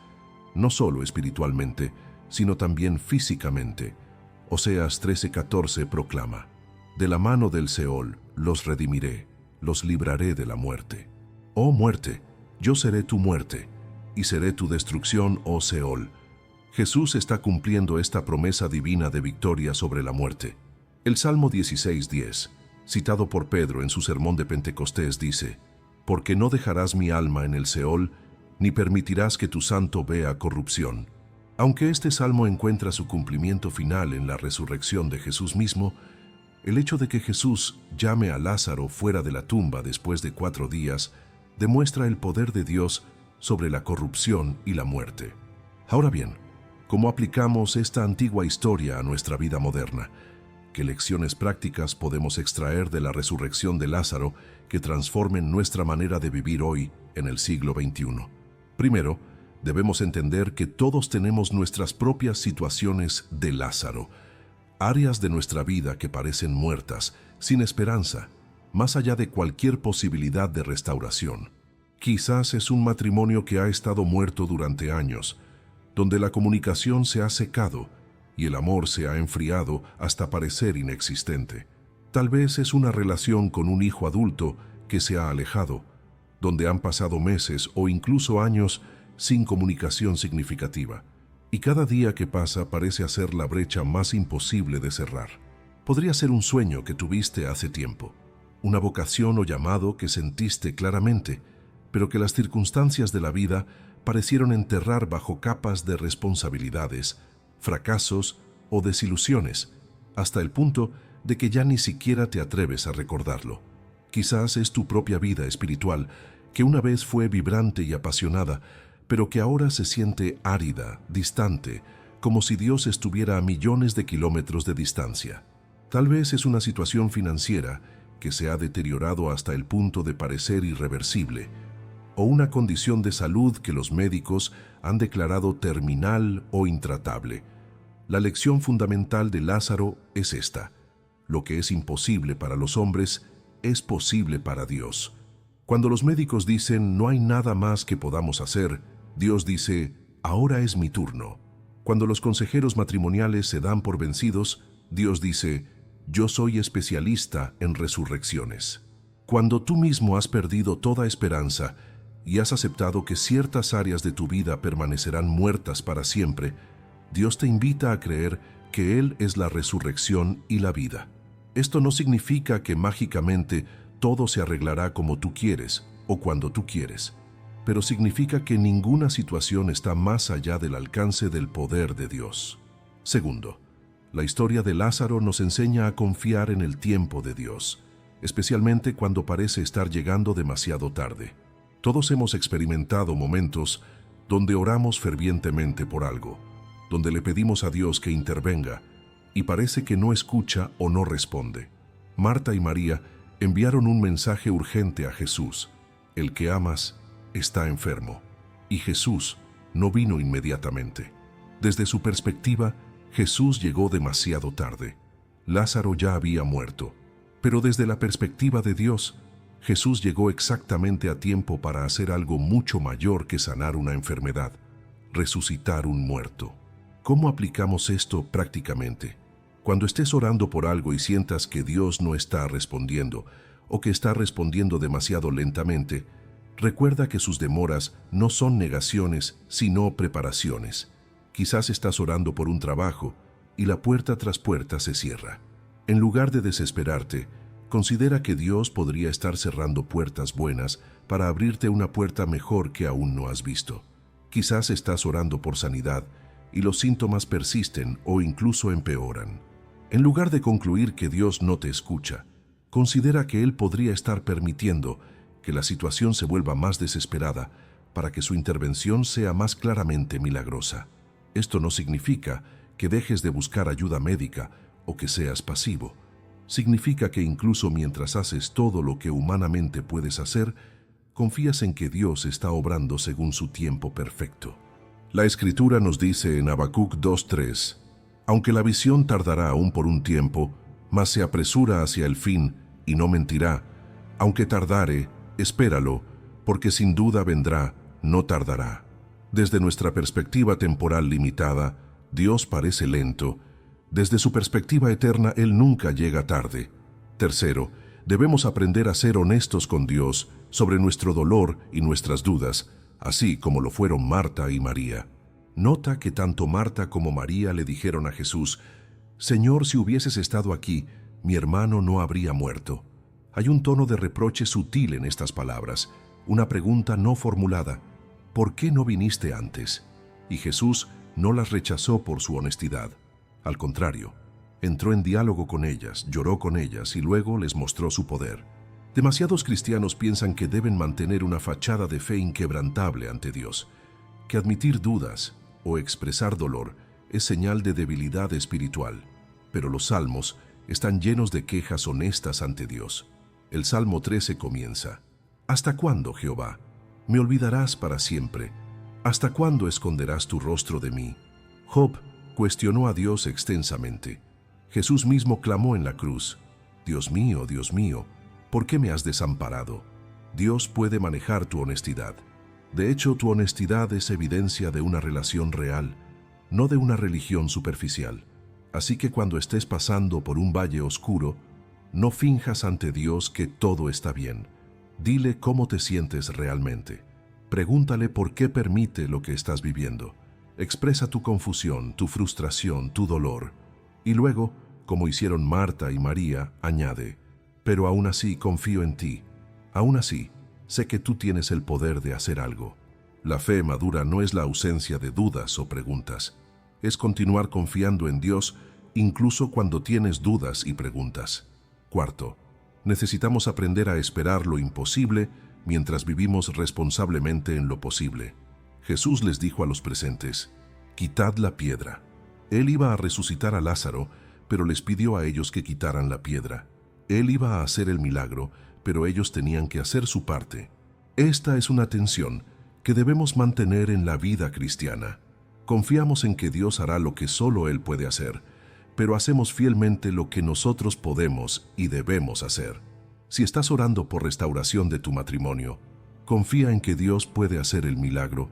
no solo espiritualmente, sino también físicamente. Oseas 13:14 proclama: de la mano del Seol los redimiré, los libraré de la muerte. Oh muerte, yo seré tu muerte, y seré tu destrucción, oh Seol. Jesús está cumpliendo esta promesa divina de victoria sobre la muerte. El Salmo 16:10, citado por Pedro en su sermón de Pentecostés, dice: porque no dejarás mi alma en el Seol, ni permitirás que tu santo vea corrupción. Aunque este salmo encuentra su cumplimiento final en la resurrección de Jesús mismo, el hecho de que Jesús llame a Lázaro fuera de la tumba después de 4 días demuestra el poder de Dios sobre la corrupción y la muerte. Ahora bien, ¿cómo aplicamos esta antigua historia a nuestra vida moderna? ¿Qué lecciones prácticas podemos extraer de la resurrección de Lázaro que transformen nuestra manera de vivir hoy en el siglo XXI? Primero, debemos entender que todos tenemos nuestras propias situaciones de Lázaro, áreas de nuestra vida que parecen muertas, sin esperanza, más allá de cualquier posibilidad de restauración. Quizás es un matrimonio que ha estado muerto durante años, donde la comunicación se ha secado y el amor se ha enfriado hasta parecer inexistente. Tal vez es una relación con un hijo adulto que se ha alejado, donde han pasado meses o incluso años sin comunicación significativa, y cada día que pasa parece hacer la brecha más imposible de cerrar. Podría ser un sueño que tuviste hace tiempo, una vocación o llamado que sentiste claramente, pero que las circunstancias de la vida parecieron enterrar bajo capas de responsabilidades, fracasos o desilusiones, hasta el punto de que ya ni siquiera te atreves a recordarlo. Quizás es tu propia vida espiritual, que una vez fue vibrante y apasionada, pero que ahora se siente árida, distante, como si Dios estuviera a millones de kilómetros de distancia. Tal vez es una situación financiera que se ha deteriorado hasta el punto de parecer irreversible, o una condición de salud que los médicos han declarado terminal o intratable. La lección fundamental de Lázaro es esta: lo que es imposible para los hombres es posible para Dios. Cuando los médicos dicen no hay nada más que podamos hacer, Dios dice, ahora es mi turno. Cuando los consejeros matrimoniales se dan por vencidos, Dios dice, yo soy especialista en resurrecciones. Cuando tú mismo has perdido toda esperanza y has aceptado que ciertas áreas de tu vida permanecerán muertas para siempre, Dios te invita a creer que Él es la resurrección y la vida. Esto no significa que mágicamente todo se arreglará como tú quieres o cuando tú quieres, pero significa que ninguna situación está más allá del alcance del poder de Dios. Segundo, la historia de Lázaro nos enseña a confiar en el tiempo de Dios, especialmente cuando parece estar llegando demasiado tarde. Todos hemos experimentado momentos donde oramos fervientemente por algo, donde le pedimos a Dios que intervenga, y parece que no escucha o no responde. Marta y María enviaron un mensaje urgente a Jesús: el que amas está enfermo. Y Jesús no vino inmediatamente. Desde su perspectiva, Jesús llegó demasiado tarde. Lázaro ya había muerto. Pero desde la perspectiva de Dios, Jesús llegó exactamente a tiempo para hacer algo mucho mayor que sanar una enfermedad: resucitar un muerto. ¿Cómo aplicamos esto prácticamente? Cuando estés orando por algo y sientas que Dios no está respondiendo o que está respondiendo demasiado lentamente, recuerda que sus demoras no son negaciones, sino preparaciones. Quizás estás orando por un trabajo y la puerta tras puerta se cierra. En lugar de desesperarte, considera que Dios podría estar cerrando puertas buenas para abrirte una puerta mejor que aún no has visto. Quizás estás orando por sanidad y los síntomas persisten o incluso empeoran. En lugar de concluir que Dios no te escucha, considera que Él podría estar permitiendo que la situación se vuelva más desesperada para que su intervención sea más claramente milagrosa. Esto no significa que dejes de buscar ayuda médica o que seas pasivo. Significa que incluso mientras haces todo lo que humanamente puedes hacer, confías en que Dios está obrando según su tiempo perfecto. La Escritura nos dice en Habacuc 2:3, aunque la visión tardará aún por un tiempo, mas se apresura hacia el fin y no mentirá. Aunque tardare, espéralo, porque sin duda vendrá, no tardará. Desde nuestra perspectiva temporal limitada, Dios parece lento. Desde su perspectiva eterna, Él nunca llega tarde. Tercero, debemos aprender a ser honestos con Dios sobre nuestro dolor y nuestras dudas, así como lo fueron Marta y María. Nota que tanto Marta como María le dijeron a Jesús: Señor, si hubieses estado aquí, mi hermano no habría muerto. Hay un tono de reproche sutil en estas palabras, una pregunta no formulada: ¿por qué no viniste antes? Y Jesús no las rechazó por su honestidad. Al contrario, entró en diálogo con ellas, lloró con ellas y luego les mostró su poder. Demasiados cristianos piensan que deben mantener una fachada de fe inquebrantable ante Dios, que admitir dudas o expresar dolor es señal de debilidad espiritual. Pero los salmos están llenos de quejas honestas ante Dios. El Salmo 13 comienza: ¿Hasta cuándo, Jehová? ¿Me olvidarás para siempre? ¿Hasta cuándo esconderás tu rostro de mí? Job cuestionó a Dios extensamente. Jesús mismo clamó en la cruz: Dios mío, ¿por qué me has desamparado? Dios puede manejar tu honestidad. De hecho, tu honestidad es evidencia de una relación real, no de una religión superficial. Así que cuando estés pasando por un valle oscuro, no finjas ante Dios que todo está bien. Dile cómo te sientes realmente. Pregúntale por qué permite lo que estás viviendo. Expresa tu confusión, tu frustración, tu dolor. Y luego, como hicieron Marta y María, añade: pero aún así confío en ti. Aún así, sé que tú tienes el poder de hacer algo. La fe madura no es la ausencia de dudas o preguntas. Es continuar confiando en Dios incluso cuando tienes dudas y preguntas. Cuarto, Necesitamos aprender a esperar lo imposible mientras vivimos responsablemente en lo posible. Jesús les dijo a los presentes: «Quitad la piedra». Él iba a resucitar a Lázaro, pero les pidió a ellos que quitaran la piedra. Él iba a hacer el milagro, pero ellos tenían que hacer su parte. Esta es una tensión que debemos mantener en la vida cristiana. Confiamos en que Dios hará lo que solo Él puede hacer, pero hacemos fielmente lo que nosotros podemos y debemos hacer. Si estás orando por restauración de tu matrimonio, confía en que Dios puede hacer el milagro,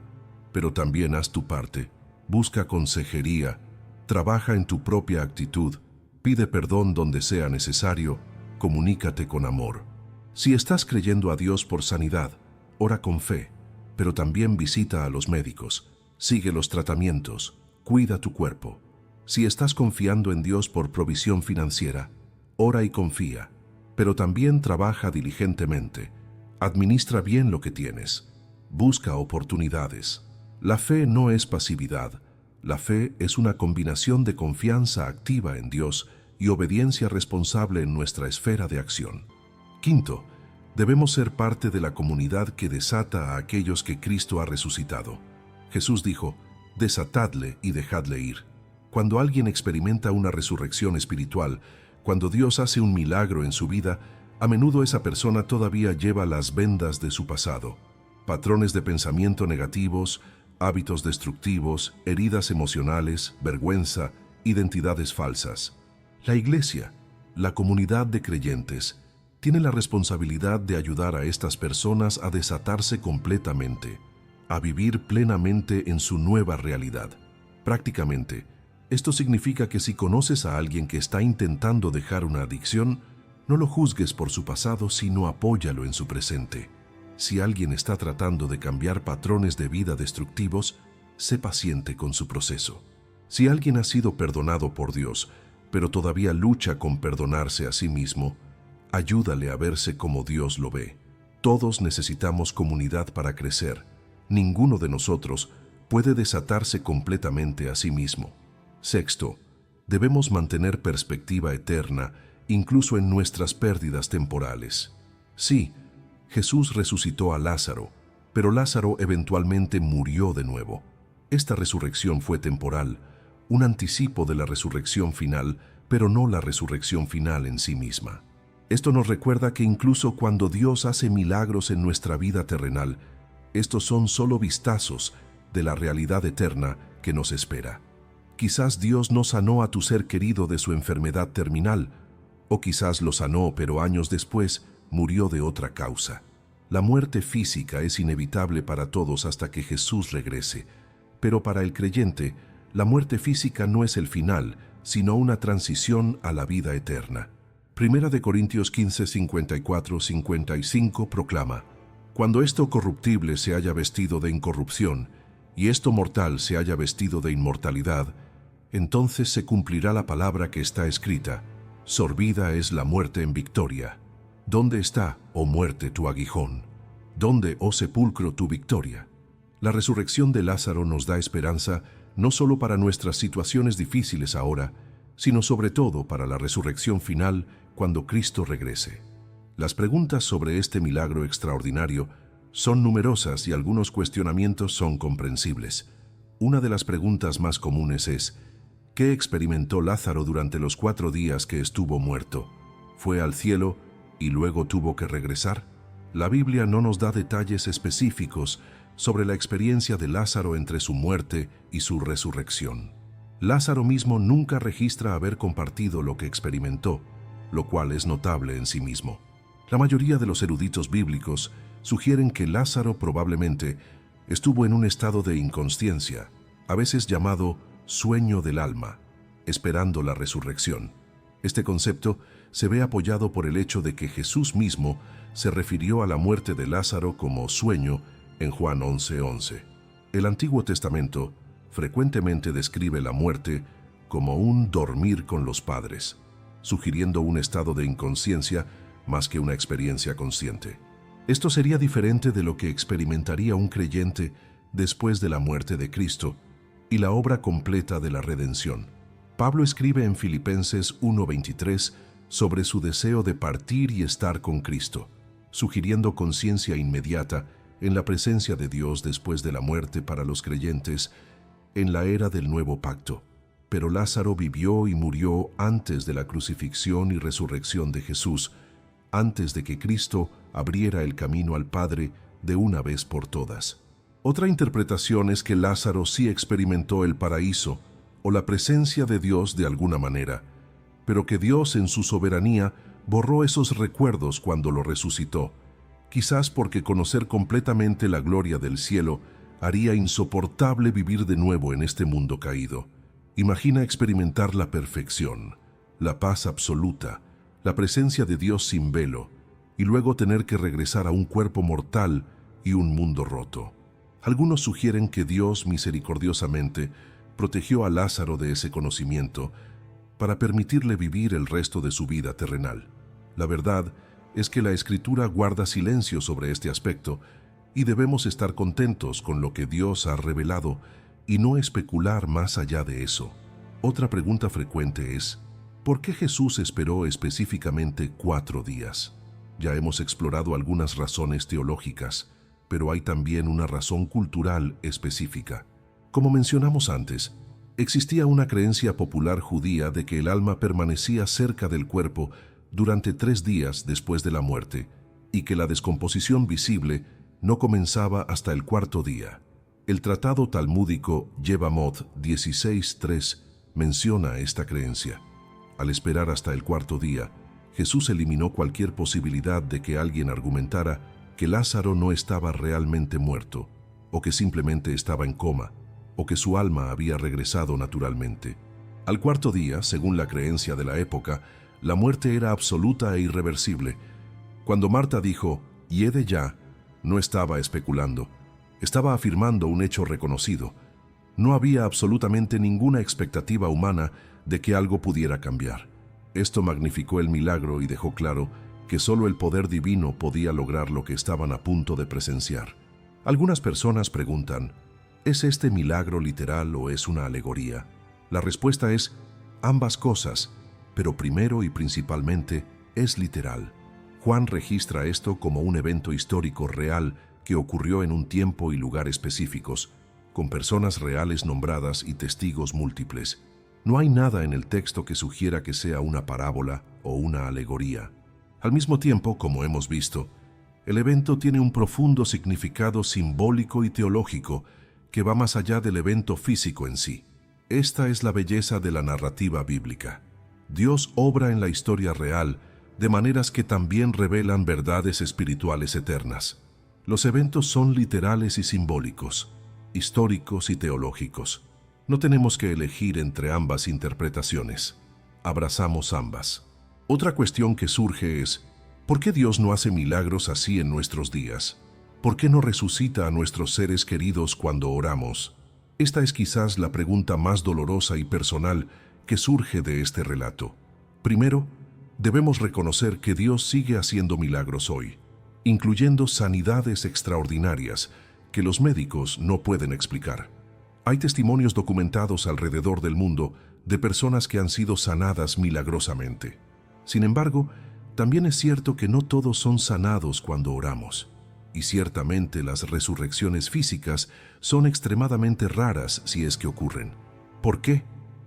pero también haz tu parte. Busca consejería, trabaja en tu propia actitud, pide perdón donde sea necesario, comunícate con amor. Si estás creyendo a Dios por sanidad, ora con fe, pero también visita a los médicos, sigue los tratamientos, cuida tu cuerpo. Si estás confiando en Dios por provisión financiera, ora y confía, pero también trabaja diligentemente. Administra bien lo que tienes. Busca oportunidades. La fe no es pasividad. La fe es una combinación de confianza activa en Dios y obediencia responsable en nuestra esfera de acción. Quinto, debemos ser parte de la comunidad que desata a aquellos que Cristo ha resucitado. Jesús dijo: «Desatadle y dejadle ir». Cuando alguien experimenta una resurrección espiritual, cuando Dios hace un milagro en su vida, a menudo esa persona todavía lleva las vendas de su pasado, patrones de pensamiento negativos, hábitos destructivos, heridas emocionales, vergüenza, identidades falsas. La Iglesia, la comunidad de creyentes, tiene la responsabilidad de ayudar a estas personas a desatarse completamente, a vivir plenamente en su nueva realidad. Prácticamente, esto significa que si conoces a alguien que está intentando dejar una adicción, no lo juzgues por su pasado, sino apóyalo en su presente. Si alguien está tratando de cambiar patrones de vida destructivos, sé paciente con su proceso. Si alguien ha sido perdonado por Dios, pero todavía lucha con perdonarse a sí mismo, ayúdale a verse como Dios lo ve. Todos necesitamos comunidad para crecer. Ninguno de nosotros puede desatarse completamente a sí mismo. Sexto, debemos mantener perspectiva eterna, incluso en nuestras pérdidas temporales. Sí, Jesús resucitó a Lázaro, pero Lázaro eventualmente murió de nuevo. Esta resurrección fue temporal, un anticipo de la resurrección final, pero no la resurrección final en sí misma. Esto nos recuerda que incluso cuando Dios hace milagros en nuestra vida terrenal, estos son solo vistazos de la realidad eterna que nos espera. Quizás Dios no sanó a tu ser querido de su enfermedad terminal, o quizás lo sanó, pero años después murió de otra causa. La muerte física es inevitable para todos hasta que Jesús regrese, pero para el creyente, la muerte física no es el final, sino una transición a la vida eterna. Primera de Corintios 15, 54-55 proclama: «Cuando esto corruptible se haya vestido de incorrupción, y esto mortal se haya vestido de inmortalidad, entonces se cumplirá la palabra que está escrita: sorbida es la muerte en victoria. ¿Dónde está, oh muerte, tu aguijón? ¿Dónde, oh sepulcro, tu victoria?». La resurrección de Lázaro nos da esperanza no solo para nuestras situaciones difíciles ahora, sino sobre todo para la resurrección final cuando Cristo regrese. Las preguntas sobre este milagro extraordinario son numerosas y algunos cuestionamientos son comprensibles. Una de las preguntas más comunes es: ¿qué experimentó Lázaro durante los 4 días que estuvo muerto? ¿Fue al cielo y luego tuvo que regresar? La Biblia no nos da detalles específicos sobre la experiencia de Lázaro entre su muerte y su resurrección. Lázaro mismo nunca registra haber compartido lo que experimentó, lo cual es notable en sí mismo. La mayoría de los eruditos bíblicos sugieren que Lázaro probablemente estuvo en un estado de inconsciencia, a veces llamado sueño del alma, esperando la resurrección. Este concepto se ve apoyado por el hecho de que Jesús mismo se refirió a la muerte de Lázaro como sueño en Juan 11:11. El Antiguo Testamento frecuentemente describe la muerte como un dormir con los padres, sugiriendo un estado de inconsciencia más que una experiencia consciente. Esto sería diferente de lo que experimentaría un creyente después de la muerte de Cristo y la obra completa de la redención. Pablo escribe en Filipenses 1:23 sobre su deseo de partir y estar con Cristo, sugiriendo conciencia inmediata en la presencia de Dios después de la muerte para los creyentes en la era del Nuevo Pacto. Pero Lázaro vivió y murió antes de la crucifixión y resurrección de Jesús, antes de que Cristo abriera el camino al Padre de una vez por todas. Otra interpretación es que Lázaro sí experimentó el paraíso o la presencia de Dios de alguna manera, pero que Dios en su soberanía borró esos recuerdos cuando lo resucitó, quizás porque conocer completamente la gloria del cielo haría insoportable vivir de nuevo en este mundo caído. Imagina experimentar la perfección, la paz absoluta, la presencia de Dios sin velo, y luego tener que regresar a un cuerpo mortal y un mundo roto. Algunos sugieren que Dios misericordiosamente protegió a Lázaro de ese conocimiento para permitirle vivir el resto de su vida terrenal. La verdad es que la Escritura guarda silencio sobre este aspecto y debemos estar contentos con lo que Dios ha revelado y no especular más allá de eso. Otra pregunta frecuente es, ¿por qué Jesús esperó específicamente 4 días? Ya hemos explorado algunas razones teológicas, pero hay también una razón cultural específica. Como mencionamos antes, existía una creencia popular judía de que el alma permanecía cerca del cuerpo durante 3 días después de la muerte y que la descomposición visible no comenzaba hasta el 4.º día. El tratado talmúdico Yevamot 16.3 menciona esta creencia. Al esperar hasta el 4.º día, Jesús eliminó cualquier posibilidad de que alguien argumentara que Lázaro no estaba realmente muerto, o que simplemente estaba en coma, o que su alma había regresado naturalmente. Al 4.º día, según la creencia de la época, la muerte era absoluta e irreversible. Cuando Marta dijo, «Yede ya», no estaba especulando, estaba afirmando un hecho reconocido. No había absolutamente ninguna expectativa humana de que algo pudiera cambiar. Esto magnificó el milagro y dejó claro que solo el poder divino podía lograr lo que estaban a punto de presenciar. Algunas personas preguntan, ¿es este milagro literal o es una alegoría? La respuesta es ambas cosas, pero primero y principalmente es literal. Juan registra esto como un evento histórico real que ocurrió en un tiempo y lugar específicos, con personas reales nombradas y testigos múltiples. No hay nada en el texto que sugiera que sea una parábola o una alegoría. Al mismo tiempo, como hemos visto, el evento tiene un profundo significado simbólico y teológico que va más allá del evento físico en sí. Esta es la belleza de la narrativa bíblica. Dios obra en la historia real de maneras que también revelan verdades espirituales eternas. Los eventos son literales y simbólicos, históricos y teológicos. No tenemos que elegir entre ambas interpretaciones. Abrazamos ambas. Otra cuestión que surge es, ¿por qué Dios no hace milagros así en nuestros días? ¿Por qué no resucita a nuestros seres queridos cuando oramos? Esta es quizás la pregunta más dolorosa y personal que surge de este relato. Primero, debemos reconocer que Dios sigue haciendo milagros hoy, incluyendo sanidades extraordinarias que los médicos no pueden explicar. Hay testimonios documentados alrededor del mundo de personas que han sido sanadas milagrosamente. Sin embargo, también es cierto que no todos son sanados cuando oramos. Y ciertamente las resurrecciones físicas son extremadamente raras si es que ocurren. ¿Por qué?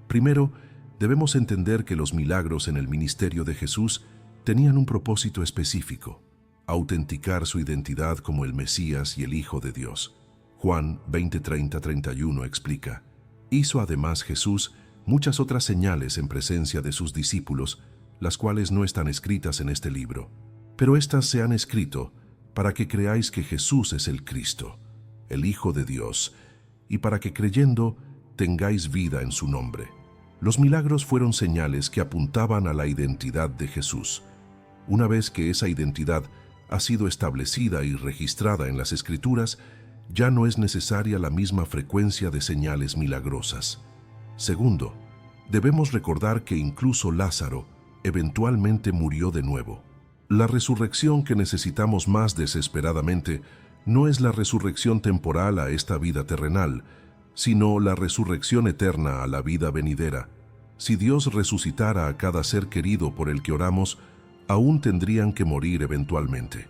Primero, debemos entender que los milagros en el ministerio de Jesús tenían un propósito específico: autenticar su identidad como el Mesías y el Hijo de Dios. Juan 20:30-31 explica: hizo además Jesús muchas otras señales en presencia de sus discípulos, las cuales no están escritas en este libro. Pero éstas se han escrito para que creáis que Jesús es el Cristo, el Hijo de Dios, y para que creyendo tengáis vida en su nombre. Los milagros fueron señales que apuntaban a la identidad de Jesús. Una vez que esa identidad ha sido establecida y registrada en las Escrituras, ya no es necesaria la misma frecuencia de señales milagrosas. Segundo, debemos recordar que incluso Lázaro eventualmente murió de nuevo. La resurrección que necesitamos más desesperadamente no es la resurrección temporal a esta vida terrenal, sino la resurrección eterna a la vida venidera. Si Dios resucitara a cada ser querido por el que oramos, aún tendrían que morir eventualmente.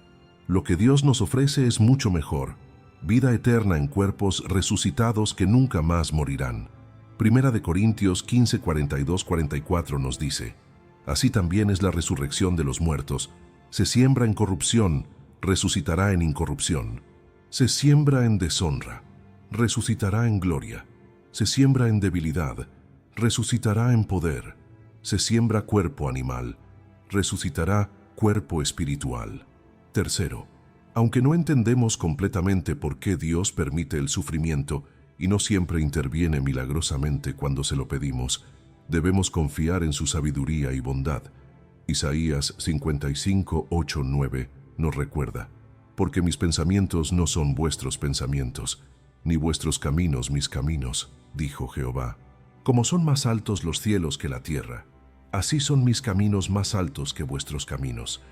Lo que Dios nos ofrece es mucho mejor: vida eterna en cuerpos resucitados que nunca más morirán. Primera de Corintios 15, 42-44 nos dice: así también es la resurrección de los muertos. Se siembra en corrupción, resucitará en incorrupción. Se siembra en deshonra, resucitará en gloria. Se siembra en debilidad, resucitará en poder. Se siembra cuerpo animal, resucitará cuerpo espiritual. Tercero, aunque no entendemos completamente por qué Dios permite el sufrimiento y no siempre interviene milagrosamente cuando se lo pedimos, debemos confiar en su sabiduría y bondad. Isaías 55, 8, 9 nos recuerda: porque mis pensamientos no son vuestros pensamientos, ni vuestros caminos mis caminos, dijo Jehová. Como son más altos los cielos que la tierra, así son mis caminos más altos que vuestros caminos,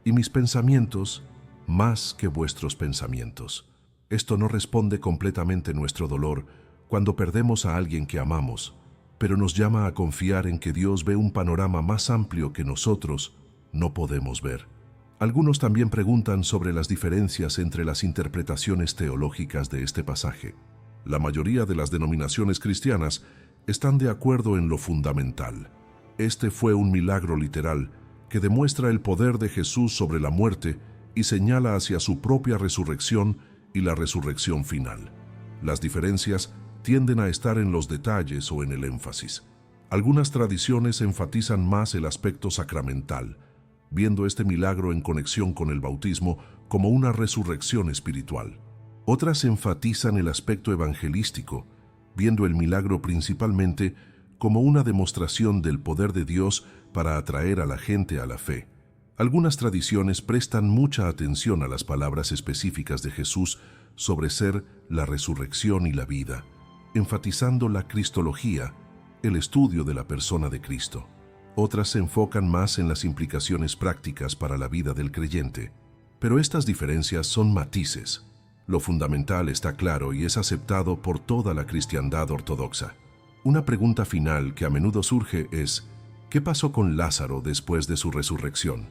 y mis pensamientos más que vuestros pensamientos. Esto no responde completamente nuestro dolor cuando perdemos a alguien que amamos, pero nos llama a confiar en que Dios ve un panorama más amplio que nosotros no podemos ver. Algunos también preguntan sobre las diferencias entre las interpretaciones teológicas de este pasaje. La mayoría de las denominaciones cristianas están de acuerdo en lo fundamental. Este fue un milagro literal que demuestra el poder de Jesús sobre la muerte y señala hacia su propia resurrección y la resurrección final. Las diferencias tienden a estar en los detalles o en el énfasis. Algunas tradiciones enfatizan más el aspecto sacramental, viendo este milagro en conexión con el bautismo como una resurrección espiritual. Otras enfatizan el aspecto evangelístico, viendo el milagro principalmente como una demostración del poder de Dios para atraer a la gente a la fe. Algunas tradiciones prestan mucha atención a las palabras específicas de Jesús sobre ser la resurrección y la vida, enfatizando la cristología, el estudio de la persona de Cristo. Otras se enfocan más en las implicaciones prácticas para la vida del creyente, pero estas diferencias son matices. Lo fundamental está claro y es aceptado por toda la cristiandad ortodoxa. Una pregunta final que a menudo surge es: ¿qué pasó con Lázaro después de su resurrección?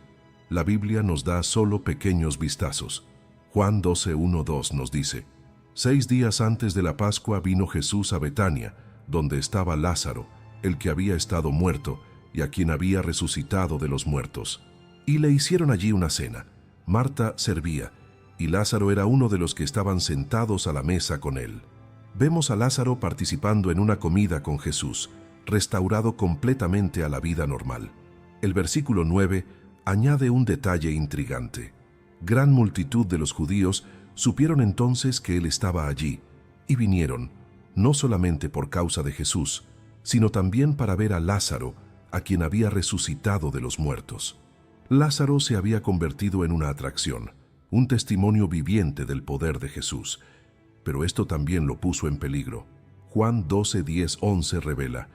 La Biblia nos da solo pequeños vistazos. Juan 12, 1, 2 nos dice: 6 días antes de la Pascua vino Jesús a Betania, donde estaba Lázaro, el que había estado muerto y a quien había resucitado de los muertos. Y le hicieron allí una cena. Marta servía, y Lázaro era uno de los que estaban sentados a la mesa con él. Vemos a Lázaro participando en una comida con Jesús, restaurado completamente a la vida normal. El versículo 9 añade un detalle intrigante. Gran multitud de los judíos supieron entonces que él estaba allí, y vinieron, no solamente por causa de Jesús, sino también para ver a Lázaro, a quien había resucitado de los muertos. Lázaro se había convertido en una atracción, un testimonio viviente del poder de Jesús. Pero esto también lo puso en peligro. Juan 12, 10, 11 revela: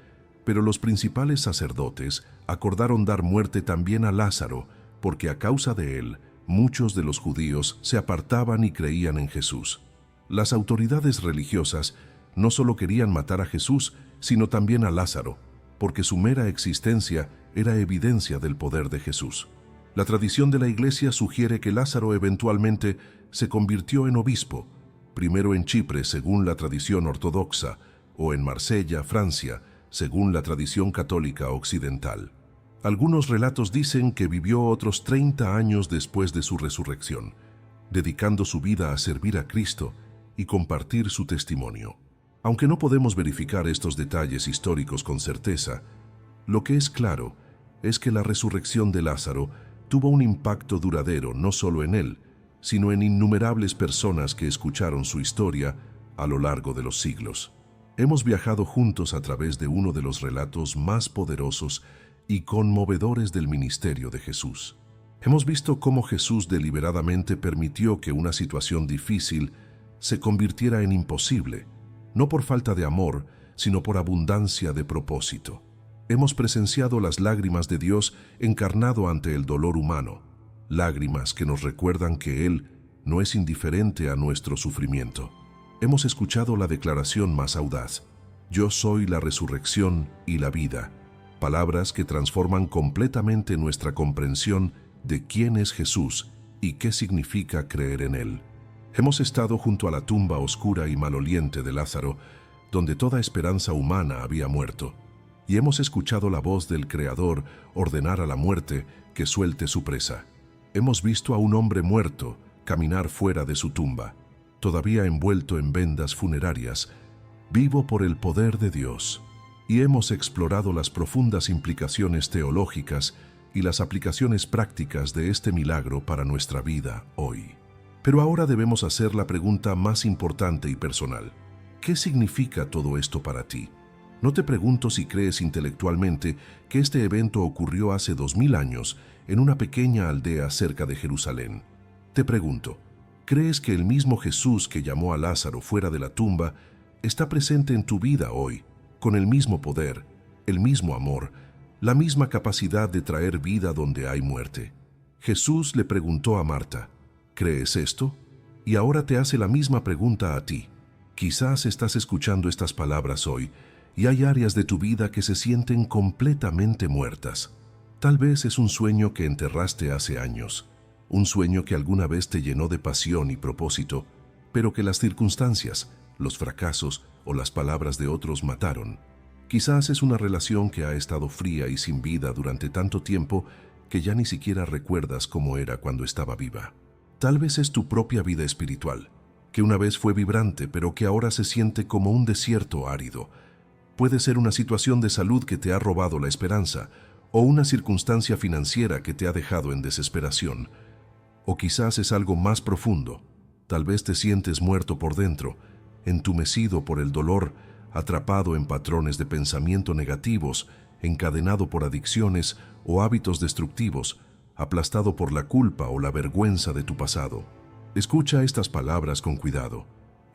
pero los principales sacerdotes acordaron dar muerte también a Lázaro, porque a causa de él, muchos de los judíos se apartaban y creían en Jesús. Las autoridades religiosas no solo querían matar a Jesús, sino también a Lázaro, porque su mera existencia era evidencia del poder de Jesús. La tradición de la Iglesia sugiere que Lázaro eventualmente se convirtió en obispo, primero en Chipre según la tradición ortodoxa, o en Marsella, Francia, según la tradición católica occidental. Algunos relatos dicen que vivió otros 30 años después de su resurrección, dedicando su vida a servir a Cristo y compartir su testimonio. Aunque no podemos verificar estos detalles históricos con certeza, lo que es claro es que la resurrección de Lázaro tuvo un impacto duradero no solo en él, sino en innumerables personas que escucharon su historia a lo largo de los siglos. Hemos viajado juntos a través de uno de los relatos más poderosos y conmovedores del ministerio de Jesús. Hemos visto cómo Jesús deliberadamente permitió que una situación difícil se convirtiera en imposible, no por falta de amor, sino por abundancia de propósito. Hemos presenciado las lágrimas de Dios encarnado ante el dolor humano, lágrimas que nos recuerdan que Él no es indiferente a nuestro sufrimiento. Hemos escuchado la declaración más audaz: yo soy la resurrección y la vida. palabras que transforman completamente nuestra comprensión de quién es Jesús y qué significa creer en Él. Hemos estado junto a la tumba oscura y maloliente de Lázaro, donde toda esperanza humana había muerto, y hemos escuchado la voz del Creador ordenar a la muerte que suelte su presa. Hemos visto a un hombre muerto caminar fuera de su tumba, todavía envuelto en vendas funerarias, vivo por el poder de Dios, y hemos explorado las profundas implicaciones teológicas y las aplicaciones prácticas de este milagro para nuestra vida hoy. Pero ahora debemos hacer la pregunta más importante y personal. ¿Qué significa todo esto para ti? No te pregunto si crees intelectualmente que este evento ocurrió hace 2000 años en una pequeña aldea cerca de Jerusalén. Te pregunto, ¿crees que el mismo Jesús que llamó a Lázaro fuera de la tumba está presente en tu vida hoy, con el mismo poder, el mismo amor, la misma capacidad de traer vida donde hay muerte? Jesús le preguntó a Marta, ¿crees esto? Y ahora te hace la misma pregunta a ti. Quizás estás escuchando estas palabras hoy y hay áreas de tu vida que se sienten completamente muertas. Tal vez es un sueño que enterraste hace años, un sueño que alguna vez te llenó de pasión y propósito, pero que las circunstancias, los fracasos o las palabras de otros mataron. Quizás es una relación que ha estado fría y sin vida durante tanto tiempo que ya ni siquiera recuerdas cómo era cuando estaba viva. Tal vez es tu propia vida espiritual, que una vez fue vibrante pero que ahora se siente como un desierto árido. Puede ser una situación de salud que te ha robado la esperanza, o una circunstancia financiera que te ha dejado en desesperación. O quizás es algo más profundo. Tal vez te sientes muerto por dentro, entumecido por el dolor, atrapado en patrones de pensamiento negativos, encadenado por adicciones o hábitos destructivos, aplastado por la culpa o la vergüenza de tu pasado. Escucha estas palabras con cuidado.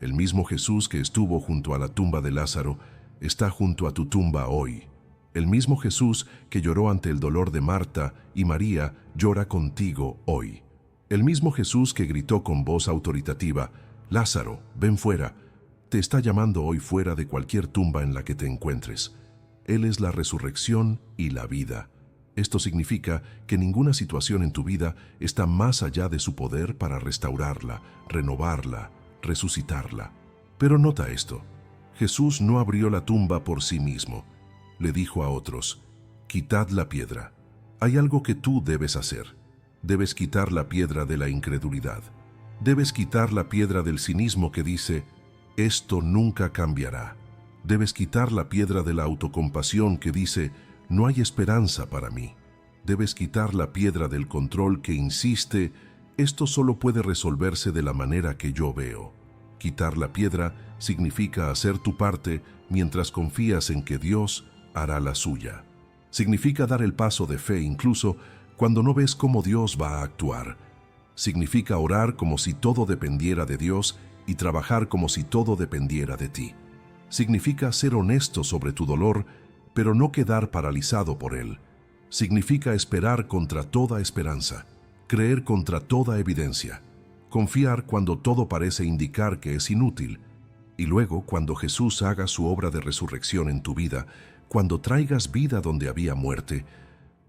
El mismo Jesús que estuvo junto a la tumba de Lázaro está junto a tu tumba hoy. El mismo Jesús que lloró ante el dolor de Marta y María llora contigo hoy. El mismo Jesús que gritó con voz autoritativa, «Lázaro, ven fuera», te está llamando hoy fuera de cualquier tumba en la que te encuentres. Él es la resurrección y la vida. Esto significa que ninguna situación en tu vida está más allá de su poder para restaurarla, renovarla, resucitarla. Pero nota esto. Jesús no abrió la tumba por sí mismo. Le dijo a otros, «Quitad la piedra». Hay algo que tú debes hacer. Debes quitar la piedra de la incredulidad. Debes quitar la piedra del cinismo que dice, «Esto nunca cambiará». Debes quitar la piedra de la autocompasión que dice, «No hay esperanza para mí». Debes quitar la piedra del control que insiste, «Esto solo puede resolverse de la manera que yo veo». Quitar la piedra significa hacer tu parte mientras confías en que Dios hará la suya. Significa dar el paso de fe incluso cuando no ves cómo Dios va a actuar. Significa orar como si todo dependiera de Dios y trabajar como si todo dependiera de ti. Significa ser honesto sobre tu dolor, pero no quedar paralizado por él. Significa esperar contra toda esperanza, creer contra toda evidencia, confiar cuando todo parece indicar que es inútil, y luego cuando Jesús haga su obra de resurrección en tu vida, cuando traigas vida donde había muerte,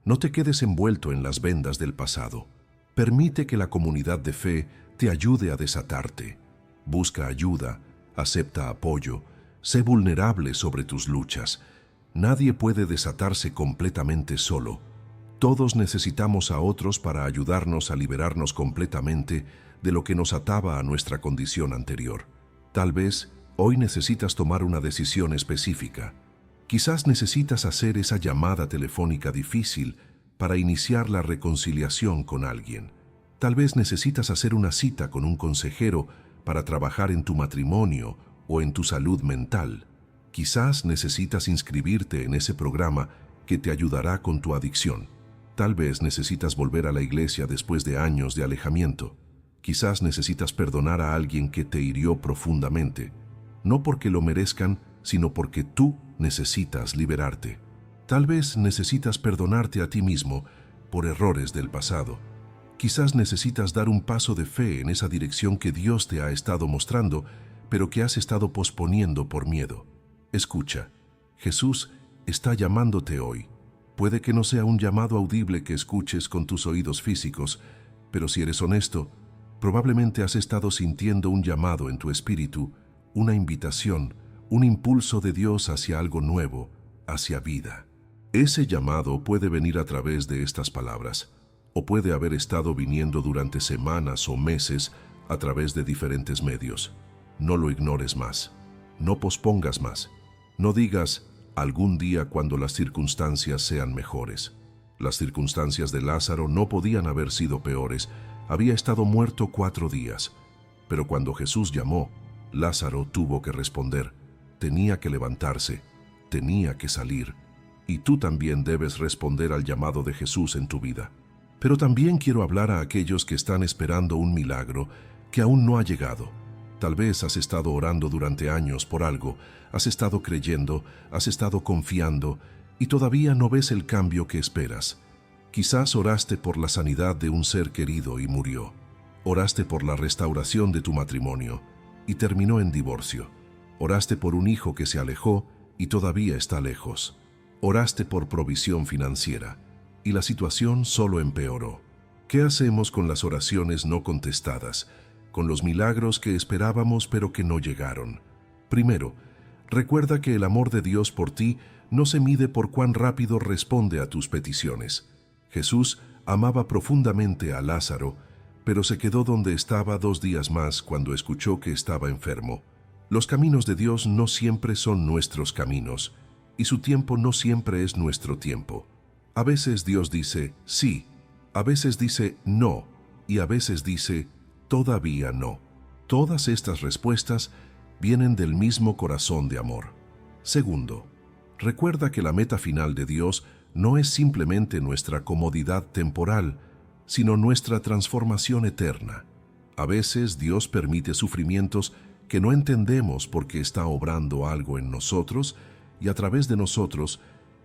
no te quedes envuelto en las vendas del pasado. Permite que la comunidad de fe te ayude a desatarte. Busca ayuda, acepta apoyo, sé vulnerable sobre tus luchas. Nadie puede desatarse completamente solo. Todos necesitamos a otros para ayudarnos a liberarnos completamente de lo que nos ataba a nuestra condición anterior. Tal vez hoy necesitas tomar una decisión específica. Quizás necesitas hacer esa llamada telefónica difícil para iniciar la reconciliación con alguien. Tal vez necesitas hacer una cita con un consejero para trabajar en tu matrimonio o en tu salud mental. Quizás necesitas inscribirte en ese programa que te ayudará con tu adicción. Tal vez necesitas volver a la iglesia después de años de alejamiento. Quizás necesitas perdonar a alguien que te hirió profundamente, no porque lo merezcan, sino porque tú necesitas liberarte. Tal vez necesitas perdonarte a ti mismo por errores del pasado. Quizás necesitas dar un paso de fe en esa dirección que Dios te ha estado mostrando, pero que has estado posponiendo por miedo. Escucha, Jesús está llamándote hoy. Puede que no sea un llamado audible que escuches con tus oídos físicos, pero si eres honesto, probablemente has estado sintiendo un llamado en tu espíritu, una invitación, un impulso de Dios hacia algo nuevo, hacia vida. Ese llamado puede venir a través de estas palabras, o puede haber estado viniendo durante semanas o meses a través de diferentes medios. No lo ignores más, no pospongas más, no digas algún día cuando las circunstancias sean mejores. Las circunstancias de Lázaro no podían haber sido peores. Había estado muerto 4 días. Pero cuando Jesús llamó, Lázaro tuvo que responder. Tenía que levantarse, tenía que salir. Y tú también debes responder al llamado de Jesús en tu vida. Pero también quiero hablar a aquellos que están esperando un milagro que aún no ha llegado. Tal vez has estado orando durante años por algo, has estado creyendo, has estado confiando y todavía no ves el cambio que esperas. Quizás oraste por la sanidad de un ser querido y murió. Oraste por la restauración de tu matrimonio y terminó en divorcio. Oraste por un hijo que se alejó y todavía está lejos. Oraste por provisión financiera y la situación solo empeoró. ¿Qué hacemos con las oraciones no contestadas? Con los milagros que esperábamos pero que no llegaron. Primero, recuerda que el amor de Dios por ti no se mide por cuán rápido responde a tus peticiones. Jesús amaba profundamente a Lázaro, pero se quedó donde estaba 2 días más cuando escuchó que estaba enfermo. Los caminos de Dios no siempre son nuestros caminos, y su tiempo no siempre es nuestro tiempo. A veces Dios dice sí, a veces dice no, y a veces dice todavía no. Todas estas respuestas vienen del mismo corazón de amor. Segundo, recuerda que la meta final de Dios no es simplemente nuestra comodidad temporal, sino nuestra transformación eterna. A veces Dios permite sufrimientos que no entendemos porque está obrando algo en nosotros y a través de nosotros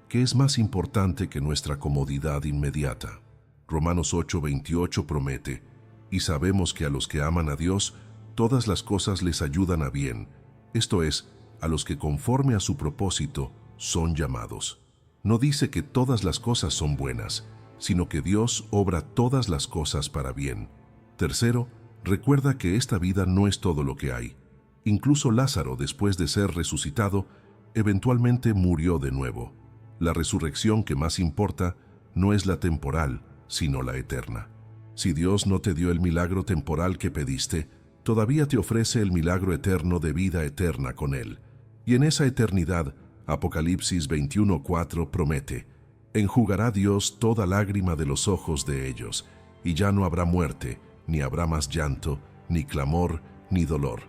que es más importante que nuestra comodidad inmediata. Romanos 8:28 promete: y sabemos que a los que aman a Dios, todas las cosas les ayudan a bien, esto es, a los que conforme a su propósito son llamados. No dice que todas las cosas son buenas, sino que Dios obra todas las cosas para bien. Tercero, recuerda que esta vida no es todo lo que hay. Incluso Lázaro, después de ser resucitado, eventualmente murió de nuevo. La resurrección que más importa no es la temporal, sino la eterna. Si Dios no te dio el milagro temporal que pediste, todavía te ofrece el milagro eterno de vida eterna con Él. Y en esa eternidad, Apocalipsis 21:4 promete: enjugará Dios toda lágrima de los ojos de ellos, y ya no habrá muerte, ni habrá más llanto, ni clamor, ni dolor,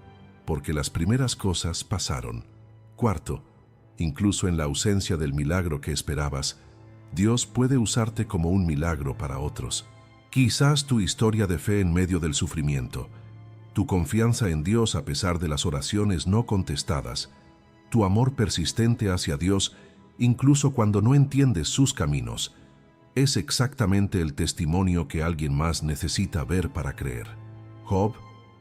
porque las primeras cosas pasaron. Cuarto, incluso en la ausencia del milagro que esperabas, Dios puede usarte como un milagro para otros. Quizás tu historia de fe en medio del sufrimiento, tu confianza en Dios a pesar de las oraciones no contestadas, tu amor persistente hacia Dios incluso cuando no entiendes sus caminos, es exactamente el testimonio que alguien más necesita ver para creer. Job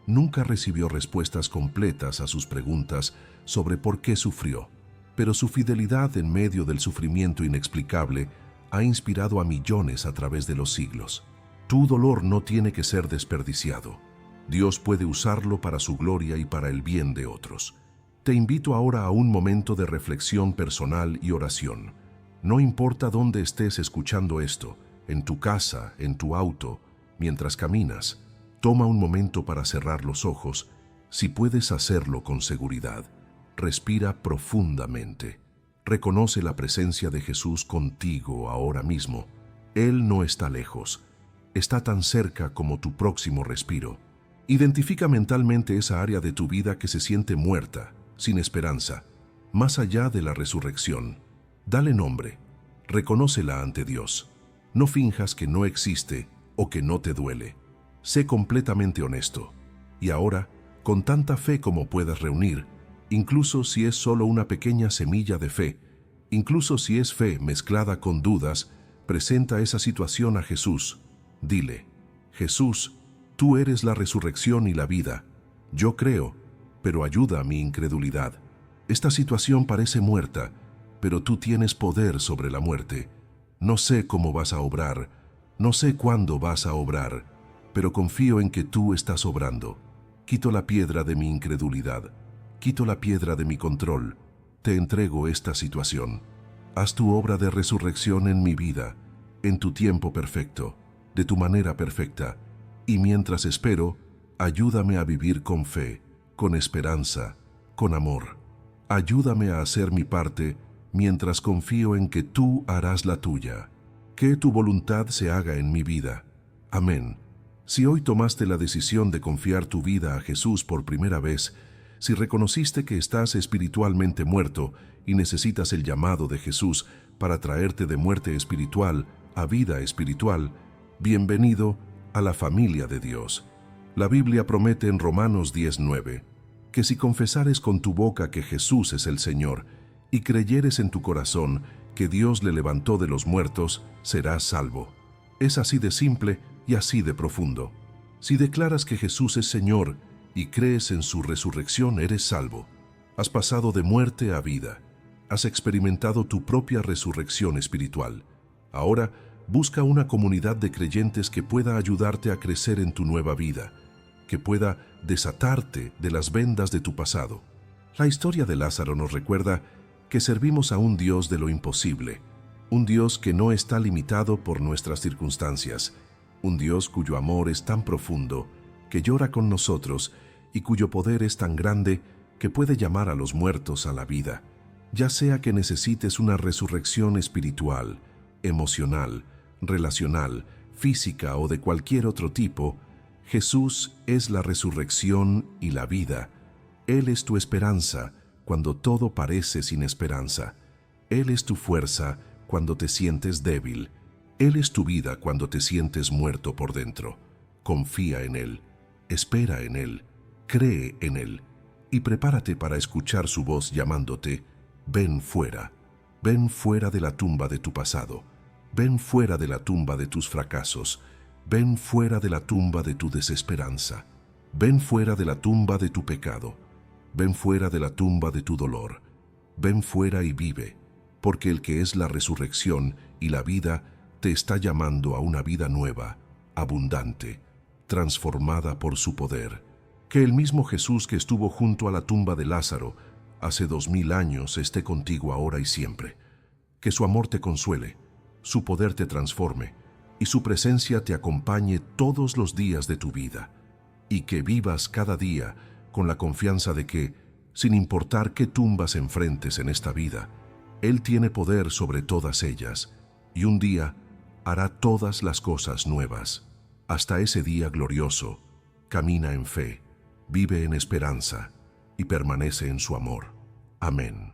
nunca recibió respuestas completas a sus preguntas sobre por qué sufrió, pero su fidelidad en medio del sufrimiento inexplicable ha inspirado a millones a través de los siglos. Tu dolor no tiene que ser desperdiciado. Dios puede usarlo para su gloria y para el bien de otros. Te invito ahora a un momento de reflexión personal y oración. No importa dónde estés escuchando esto, en tu casa, en tu auto, mientras caminas, toma un momento para cerrar los ojos, si puedes hacerlo con seguridad. Respira profundamente. Reconoce la presencia de Jesús contigo ahora mismo. Él no está lejos. Está tan cerca como tu próximo respiro. Identifica mentalmente esa área de tu vida que se siente muerta, sin esperanza, más allá de la resurrección. Dale nombre. Reconócela ante Dios. No finjas que no existe o que no te duele. Sé completamente honesto. Y ahora, con tanta fe como puedas reunir, incluso si es solo una pequeña semilla de fe, incluso si es fe mezclada con dudas, presenta esa situación a Jesús. Dile: Jesús, tú eres la resurrección y la vida. Yo creo, pero ayuda a mi incredulidad. Esta situación parece muerta, pero tú tienes poder sobre la muerte. No sé cómo vas a obrar, no sé cuándo vas a obrar, pero confío en que tú estás obrando. Quito la piedra de mi incredulidad, quito la piedra de mi control, te entrego esta situación. Haz tu obra de resurrección en mi vida, en tu tiempo perfecto, de tu manera perfecta, y mientras espero, ayúdame a vivir con fe, con esperanza, con amor. Ayúdame a hacer mi parte mientras confío en que tú harás la tuya. Que tu voluntad se haga en mi vida. Amén. Si hoy tomaste la decisión de confiar tu vida a Jesús por primera vez, si reconociste que estás espiritualmente muerto y necesitas el llamado de Jesús para traerte de muerte espiritual a vida espiritual, bienvenido a la familia de Dios. La Biblia promete en Romanos 10:9 que si confesares con tu boca que Jesús es el Señor y creyeres en tu corazón que Dios le levantó de los muertos, serás salvo. Es así de simple y así de profundo. Si declaras que Jesús es Señor y crees en su resurrección, eres salvo. Has pasado de muerte a vida. Has experimentado tu propia resurrección espiritual. Ahora, busca una comunidad de creyentes que pueda ayudarte a crecer en tu nueva vida, que pueda desatarte de las vendas de tu pasado. La historia de Lázaro nos recuerda que servimos a un Dios de lo imposible, un Dios que no está limitado por nuestras circunstancias, un Dios cuyo amor es tan profundo que llora con nosotros y cuyo poder es tan grande que puede llamar a los muertos a la vida. Ya sea que necesites una resurrección espiritual, emocional, relacional, física o de cualquier otro tipo, Jesús es la resurrección y la vida. Él es tu esperanza cuando todo parece sin esperanza. Él es tu fuerza cuando te sientes débil. Él es tu vida cuando te sientes muerto por dentro. Confía en Él, espera en Él, cree en Él y prepárate para escuchar su voz llamándote: ven fuera de la tumba de tu pasado, ven fuera de la tumba de tus fracasos, ven fuera de la tumba de tu desesperanza, ven fuera de la tumba de tu pecado, ven fuera de la tumba de tu dolor, ven fuera y vive, porque el que es la resurrección y la vida te está llamando a una vida nueva, abundante, transformada por su poder. Que el mismo Jesús que estuvo junto a la tumba de Lázaro hace 2000 años esté contigo ahora y siempre. Que su amor te consuele, su poder te transforme y su presencia te acompañe todos los días de tu vida. Y que vivas cada día con la confianza de que, sin importar qué tumbas enfrentes en esta vida, Él tiene poder sobre todas ellas y un día hará todas las cosas nuevas. Hasta ese día glorioso, camina en fe, vive en esperanza y permanece en su amor. Amén.